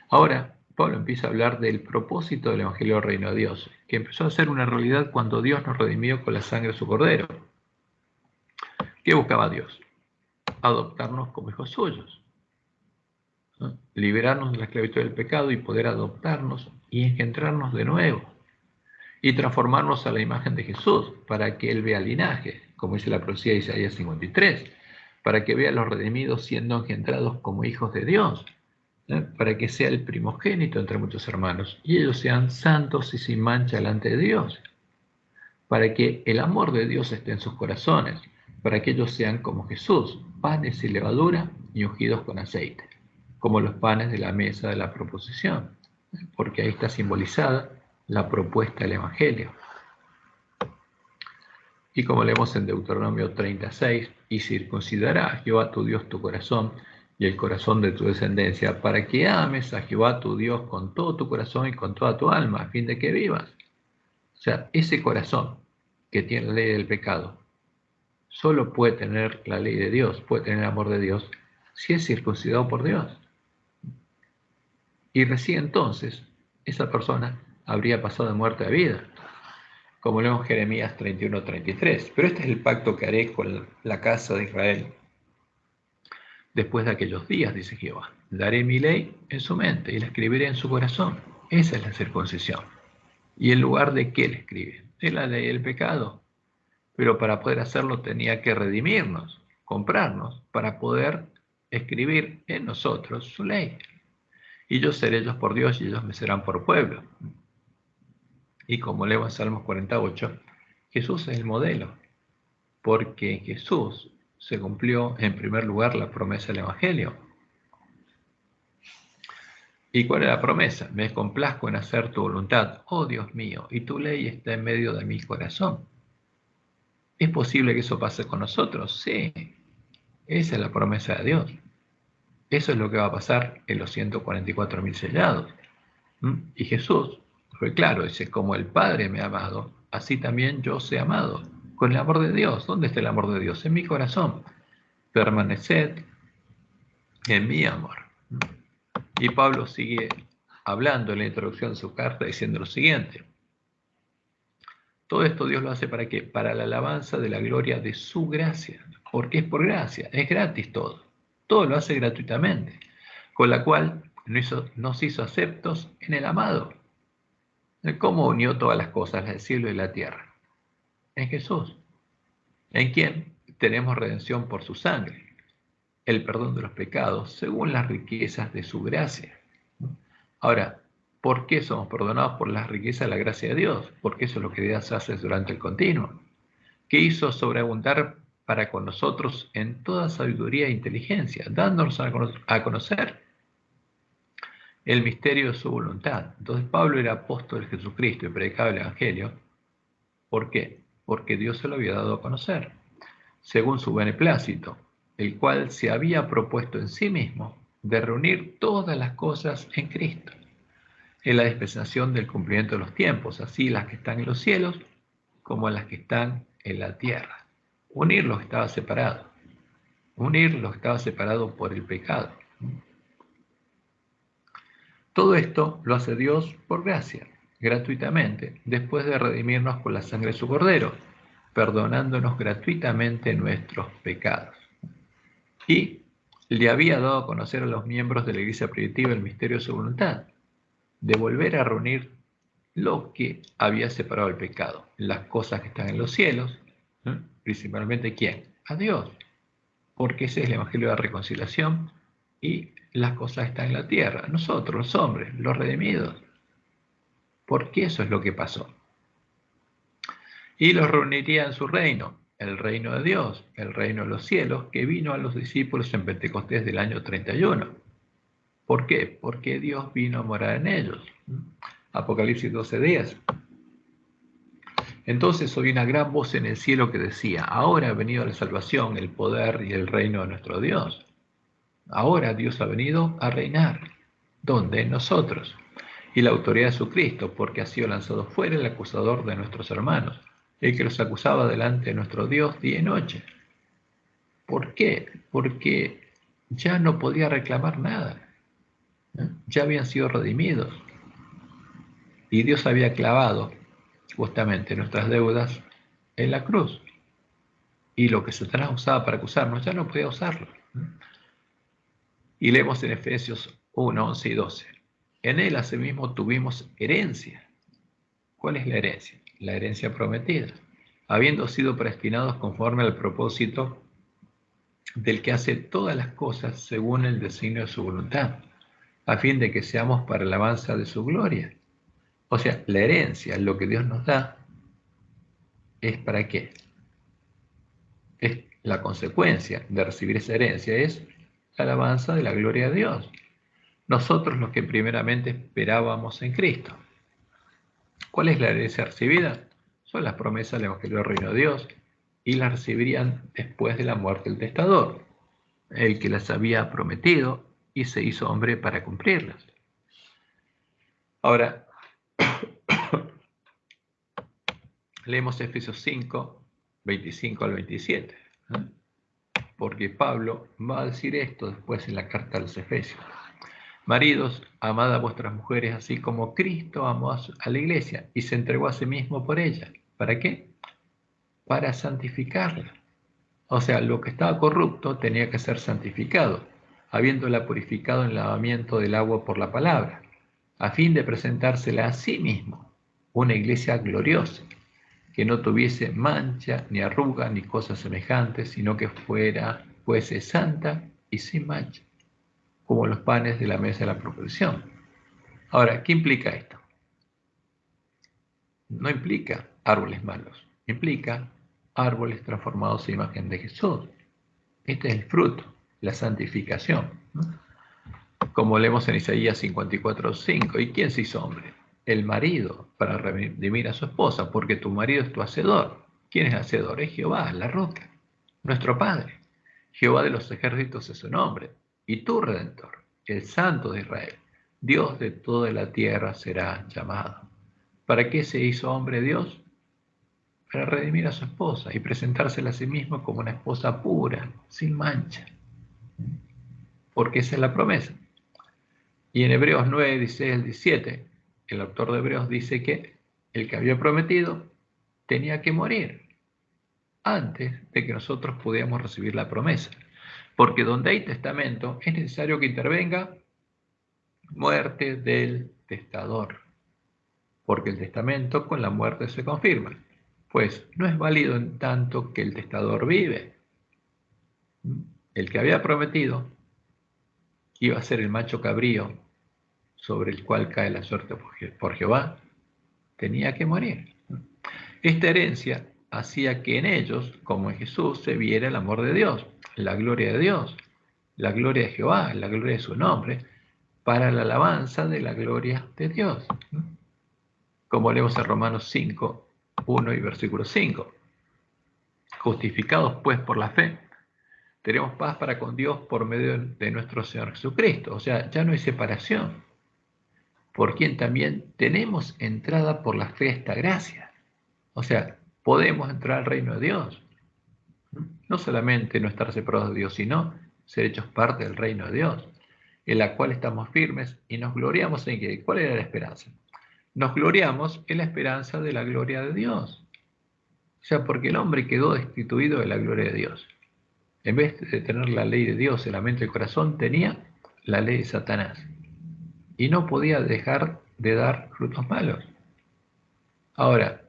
Ahora, Pablo empieza a hablar del propósito del evangelio del reino de Dios, que empezó a ser una realidad cuando Dios nos redimió con la sangre de su cordero. ¿Qué buscaba Dios? Adoptarnos como hijos suyos, ¿no? Liberarnos de la esclavitud del pecado y poder adoptarnos y engendrarnos de nuevo y transformarnos a la imagen de Jesús para que Él vea linaje, como dice la profecía de Isaías 53, para que vea a los redimidos siendo engendrados como hijos de Dios, para que sea el primogénito entre muchos hermanos y ellos sean santos y sin mancha delante de Dios, para que el amor de Dios esté en sus corazones, para que ellos sean como Jesús, panes sin levadura y ungidos con aceite, como los panes de la mesa de la proposición, porque ahí está simbolizada la propuesta del Evangelio. Y como leemos en Deuteronomio 36, y circuncidará a Jehová tu Dios tu corazón y el corazón de tu descendencia, para que ames a Jehová tu Dios con todo tu corazón y con toda tu alma, a fin de que vivas. O sea, ese corazón que tiene la ley del pecado, solo puede tener la ley de Dios, puede tener el amor de Dios, si es circuncidado por Dios. Y recién entonces, esa persona habría pasado de muerte a vida, como leemos en Jeremías 31:33. Pero este es el pacto que haré con la casa de Israel después de aquellos días, dice Jehová. Daré mi ley en su mente y la escribiré en su corazón. Esa es la circuncisión. ¿Y en lugar de qué le escribe? De la ley del pecado. Pero para poder hacerlo tenía que redimirnos, comprarnos, para poder escribir en nosotros su ley. Y yo seré ellos por Dios y ellos me serán por pueblo. Y como leo en Salmos 48, Jesús es el modelo, porque en Jesús se cumplió en primer lugar la promesa del Evangelio. ¿Y cuál es la promesa? Me complazco en hacer tu voluntad, oh Dios mío, y tu ley está en medio de mi corazón. ¿Es posible que eso pase con nosotros? Sí, esa es la promesa de Dios. Eso es lo que va a pasar en los 144.000 sellados. Y Jesús fue claro, dice, como el Padre me ha amado, así también yo os he amado. Con el amor de Dios. ¿Dónde está el amor de Dios? En mi corazón. Permaneced en mi amor. Y Pablo sigue hablando en la introducción de su carta diciendo lo siguiente. Todo esto Dios lo hace ¿para qué? Para la alabanza de la gloria de su gracia. Porque es por gracia, es gratis todo. Todo lo hace gratuitamente. Con la cual nos hizo aceptos en el amado. ¿Cómo unió todas las cosas del cielo y la tierra? En Jesús. En quien tenemos redención por su sangre. El perdón de los pecados según las riquezas de su gracia. Ahora, ¿por qué somos perdonados? Por las riquezas de la gracia de Dios, porque eso es lo que Dios hace durante el continuo, que hizo sobreabundar para con nosotros en toda sabiduría e inteligencia, dándonos a conocer el misterio de su voluntad. Entonces Pablo era apóstol de Jesucristo y predicaba el Evangelio. ¿Por qué? Porque Dios se lo había dado a conocer, según su beneplácito, el cual se había propuesto en sí mismo de reunir todas las cosas en Cristo, en la dispensación del cumplimiento de los tiempos, así las que están en los cielos como las que están en la tierra. Unir lo que estaba separado. Unir lo que estaba separado por el pecado. Todo esto lo hace Dios por gracia, gratuitamente, después de redimirnos con la sangre de su Cordero, perdonándonos gratuitamente nuestros pecados. Y le había dado a conocer a los miembros de la iglesia primitiva el misterio de su voluntad, de volver a reunir lo que había separado el pecado, las cosas que están en los cielos, principalmente ¿quién? A Dios, porque ese es el evangelio de la reconciliación, y las cosas que están en la tierra, nosotros, los hombres, los redimidos, porque eso es lo que pasó. Y los reuniría en su reino, el reino de Dios, el reino de los cielos, que vino a los discípulos en Pentecostés del año 31. ¿Por qué? Porque Dios vino a morar en ellos. Apocalipsis 12:10. Entonces oí una gran voz en el cielo que decía, ahora ha venido la salvación, el poder y el reino de nuestro Dios. Ahora Dios ha venido a reinar. ¿Dónde? En nosotros. Y la autoridad de su Cristo, porque ha sido lanzado fuera el acusador de nuestros hermanos, el que los acusaba delante de nuestro Dios día y noche. ¿Por qué? Porque ya no podía reclamar nada. Ya habían sido redimidos. Y Dios había clavado justamente nuestras deudas en la cruz. Y lo que Satanás usaba para acusarnos ya no podía usarlo. Y leemos en Efesios 1, 11 y 12. En él asimismo tuvimos herencia. ¿Cuál es la herencia? La herencia prometida. Habiendo sido predestinados conforme al propósito del que hace todas las cosas según el designio de su voluntad, a fin de que seamos para la alabanza de su gloria. O sea, la herencia, lo que Dios nos da, ¿es para qué? Es la consecuencia de recibir esa herencia, es la alabanza de la gloria de Dios. Nosotros los que primeramente esperábamos en Cristo. ¿Cuál es la herencia recibida? Son las promesas del Evangelio del Reino de Dios, y las recibirían después de la muerte del testador, el que las había prometido y se hizo hombre para cumplirlas. Ahora, leemos Efesios 5, 25 al 27, porque Pablo va a decir esto después en la carta a los Efesios. Maridos, amad a vuestras mujeres así como Cristo amó a la iglesia y se entregó a sí mismo por ella. ¿Para qué? Para santificarla. O sea, lo que estaba corrupto tenía que ser santificado, habiéndola purificado en el lavamiento del agua por la palabra, a fin de presentársela a sí mismo, una iglesia gloriosa, que no tuviese mancha, ni arruga, ni cosas semejantes, sino que fuese santa y sin mancha, como los panes de la mesa de la proposición. Ahora, ¿qué implica esto? No implica árboles malos, implica árboles transformados en imagen de Jesús. Este es el fruto, la santificación, ¿no? Como leemos en Isaías 54:5. ¿Y quién se hizo hombre? El marido, para redimir a su esposa, porque tu marido es tu hacedor. ¿Quién es hacedor? Es Jehová, la roca, nuestro Padre. Jehová de los ejércitos es su nombre. Y tu Redentor, el Santo de Israel, Dios de toda la tierra será llamado. ¿Para qué se hizo hombre Dios? Para redimir a su esposa y presentársela a sí mismo como una esposa pura, sin mancha. Porque esa es la promesa. Y en Hebreos 9, 16 al 17, el autor de Hebreos dice que el que había prometido tenía que morir antes de que nosotros pudiéramos recibir la promesa. Porque donde hay testamento es necesario que intervenga muerte del testador. Porque el testamento con la muerte se confirma. Pues no es válido en tanto que el testador vive. El que había prometido iba a ser el macho cabrío sobre el cual cae la suerte por Jehová, tenía que morir. Esta herencia hacía que en ellos, como en Jesús, se viera el amor de Dios, la gloria de Dios, la gloria de Jehová, la gloria de su nombre, para la alabanza de la gloria de Dios. Como leemos en Romanos 5, 1 y versículo 5. Justificados pues por la fe, tenemos paz para con Dios por medio de nuestro Señor Jesucristo. O sea, ya no hay separación, por quien también tenemos entrada por la fe a esta gracia. O sea, podemos entrar al reino de Dios. No solamente no estar separados de Dios, sino ser hechos parte del reino de Dios, en la cual estamos firmes y nos gloriamos en que. ¿Cuál era la esperanza? Nos gloriamos en la esperanza de la gloria de Dios. O sea, porque el hombre quedó destituido de la gloria de Dios. En vez de tener la ley de Dios en la mente y el corazón, tenía la ley de Satanás. Y no podía dejar de dar frutos malos. Ahora,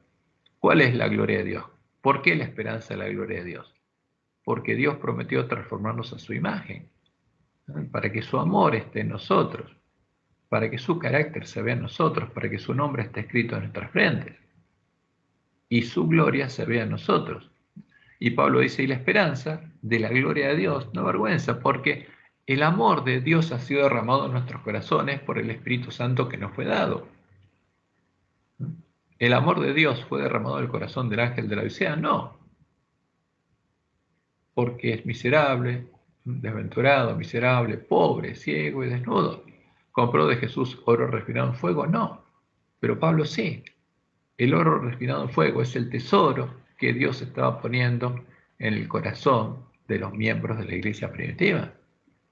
¿cuál es la gloria de Dios? ¿Por qué la esperanza de la gloria de Dios? Porque Dios prometió transformarnos a su imagen, ¿no? Para que su amor esté en nosotros, para que su carácter se vea en nosotros, para que su nombre esté escrito en nuestras frentes y su gloria se vea en nosotros. Y Pablo dice, y la esperanza de la gloria de Dios no avergüenza, porque el amor de Dios ha sido derramado en nuestros corazones por el Espíritu Santo que nos fue dado. ¿El amor de Dios fue derramado en el corazón del ángel de la Odisea? No, porque es miserable, desventurado, miserable, pobre, ciego y desnudo. ¿Compró de Jesús oro refinado en fuego? No, pero Pablo sí. El oro refinado en fuego es el tesoro que Dios estaba poniendo en el corazón de los miembros de la iglesia primitiva.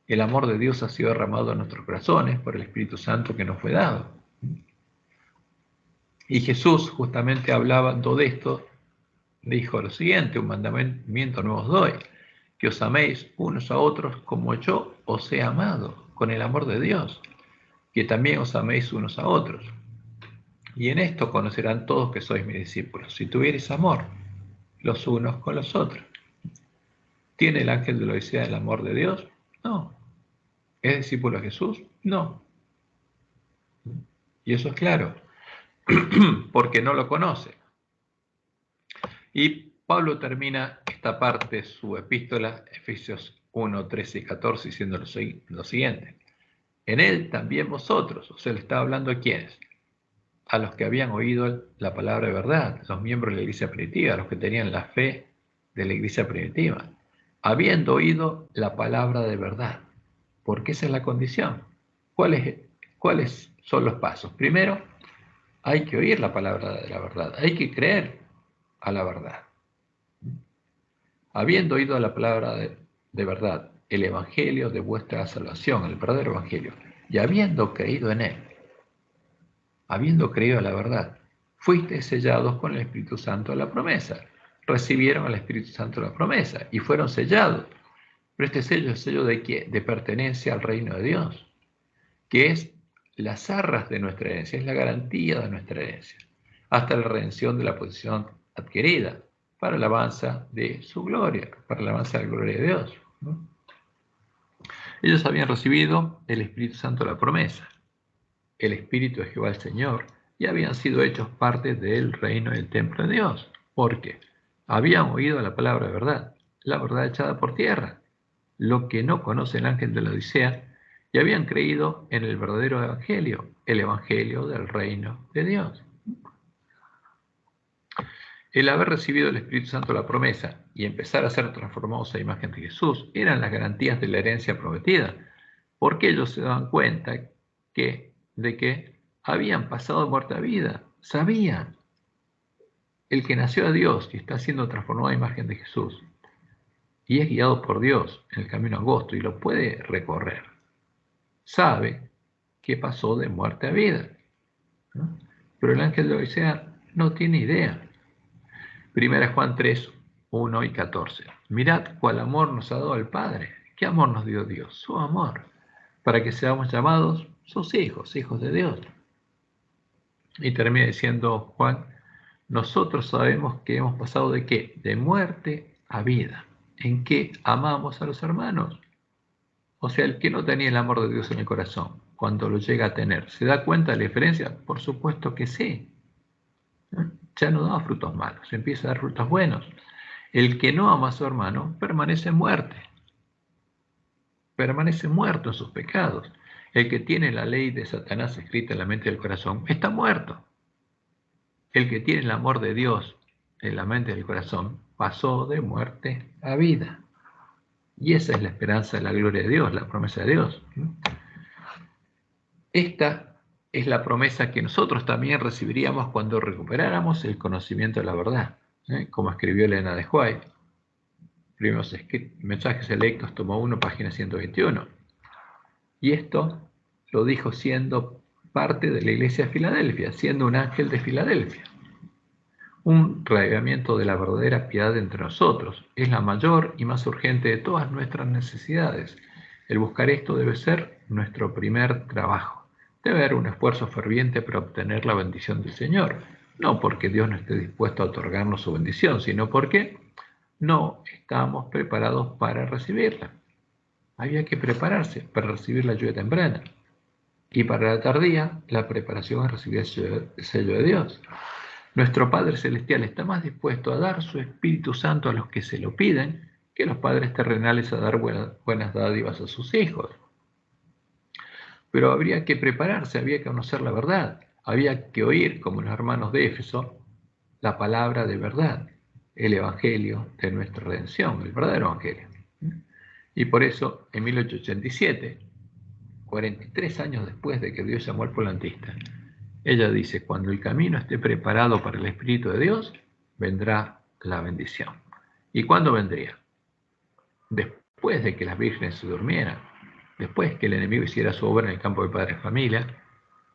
El amor de Dios ha sido derramado en nuestros corazones por el Espíritu Santo que nos fue dado. Y Jesús, justamente hablando de esto, dijo lo siguiente: un mandamiento nuevo os doy, que os améis unos a otros como yo os he amado, con el amor de Dios, que también os améis unos a otros. Y en esto conocerán todos que sois mis discípulos, si tuviereis amor los unos con los otros. ¿Tiene el ángel de la Odisea el amor de Dios? No. ¿Es discípulo de Jesús? No. Y eso es claro, porque no lo conoce. Y Pablo termina esta parte de su epístola, Efesios 1, 13 y 14, diciendo lo siguiente. En él también vosotros, o sea, le está hablando a quiénes, a los que habían oído la palabra de verdad, los miembros de la iglesia primitiva, los que tenían la fe de la iglesia primitiva, habiendo oído la palabra de verdad, porque esa es la condición. ¿Cuáles son los pasos? Primero, hay que oír la palabra de la verdad, hay que creer a la verdad. Habiendo oído la palabra de verdad, el evangelio de vuestra salvación, el verdadero evangelio, y habiendo creído en él, habiendo creído en la verdad, fuisteis sellados con el Espíritu Santo de la promesa. Recibieron al Espíritu Santo de la promesa y fueron sellados. Pero este sello es sello de ¿qué? De pertenencia al reino de Dios, que es las arras de nuestra herencia, es la garantía de nuestra herencia, hasta la redención de la posición adquirida, para la alabanza de su gloria, para la alabanza de la gloria de Dios, ¿no? Ellos habían recibido el Espíritu Santo, la promesa, el Espíritu de Jehová el Señor, y habían sido hechos parte del reino y el templo de Dios, porque habían oído la palabra de verdad, la verdad echada por tierra, lo que no conoce el ángel de la Odisea, y habían creído en el verdadero evangelio, el evangelio del reino de Dios. El haber recibido el Espíritu Santo, la promesa, y empezar a ser transformados a imagen de Jesús, eran las garantías de la herencia prometida, porque ellos se daban cuenta de que habían pasado de muerte a vida, sabían. El que nació de Dios y está siendo transformado a imagen de Jesús, y es guiado por Dios en el camino angosto y lo puede recorrer, sabe que pasó de muerte a vida, ¿no? Pero el ángel de la Odisea no tiene idea. Primera Juan 3, 1 y 14. Mirad cuál amor nos ha dado el Padre. ¿Qué amor nos dio Dios? Su amor, para que seamos llamados sus hijos, hijos de Dios. Y termina diciendo Juan, nosotros sabemos que hemos pasado de ¿qué? De muerte a vida. ¿En qué amamos a los hermanos? O sea, el que no tenía el amor de Dios en el corazón, cuando lo llega a tener, ¿se da cuenta de la diferencia? Por supuesto que sí. Ya no da frutos malos, empieza a dar frutos buenos. El que no ama a su hermano permanece en muerte, permanece muerto en sus pecados. El que tiene la ley de Satanás escrita en la mente y el corazón está muerto. El que tiene el amor de Dios en la mente y el corazón pasó de muerte a vida. Y esa es la esperanza de la gloria de Dios, la promesa de Dios. Esta es la promesa que nosotros también recibiríamos cuando recuperáramos el conocimiento de la verdad, como escribió Elena de White. Primeros mensajes electos, tomo 1, página 121. Y esto lo dijo siendo parte de la iglesia de Filadelfia, siendo un ángel de Filadelfia. Un reavivamiento de la verdadera piedad entre nosotros es la mayor y más urgente de todas nuestras necesidades. El buscar esto debe ser nuestro primer trabajo. Debe haber un esfuerzo ferviente para obtener la bendición del Señor, no porque Dios no esté dispuesto a otorgarnos su bendición, sino porque no estamos preparados para recibirla. Había que prepararse para recibir la lluvia temprana. Y para la tardía, la preparación es recibir el sello de Dios. Nuestro Padre Celestial está más dispuesto a dar su Espíritu Santo a los que se lo piden que los padres terrenales a dar buenas dádivas a sus hijos. Pero habría que prepararse, había que conocer la verdad, había que oír, como los hermanos de Éfeso, la palabra de verdad, el Evangelio de nuestra redención, el verdadero Evangelio. Y por eso, en 1887, 43 años después de que Dios llamó al polantista, ella dice, cuando el camino esté preparado para el Espíritu de Dios, vendrá la bendición. ¿Y cuándo vendría? Después de que las vírgenes se durmieran, después que el enemigo hiciera su obra en el campo de padre de familia,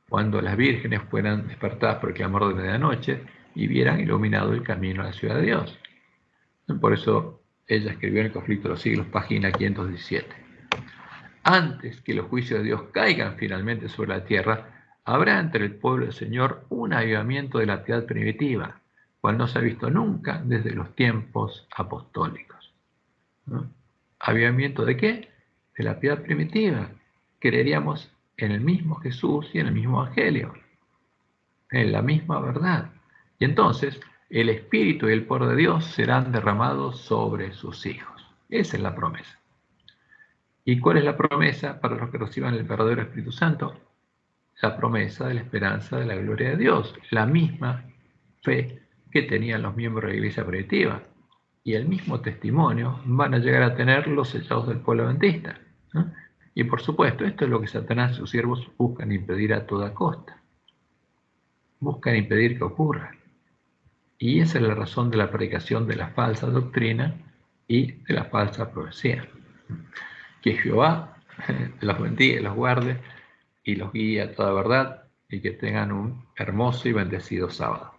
cuando las vírgenes fueran despertadas por el clamor de medianoche y vieran iluminado el camino a la ciudad de Dios. Por eso ella escribió en el conflicto de los siglos, página 517. Antes que los juicios de Dios caigan finalmente sobre la tierra, habrá entre el pueblo del Señor un avivamiento de la piedad primitiva, cual no se ha visto nunca desde los tiempos apostólicos. ¿No? ¿Avivamiento de qué? De la piedad primitiva. Creeríamos en el mismo Jesús y en el mismo Evangelio, en la misma verdad. Y entonces el Espíritu y el poder de Dios serán derramados sobre sus hijos. Esa es la promesa. ¿Y cuál es la promesa para los que reciban el verdadero Espíritu Santo? La promesa de la esperanza de la gloria de Dios, la misma fe que tenían los miembros de la iglesia primitiva, y el mismo testimonio van a llegar a tener los sellados del pueblo adventista, ¿no? Y por supuesto, esto es lo que Satanás y sus siervos buscan impedir a toda costa. Buscan impedir que ocurra. Y esa es la razón de la predicación de la falsa doctrina y de la falsa profecía. Que Jehová los bendiga y los guarde y los guíe a toda verdad y que tengan un hermoso y bendecido sábado.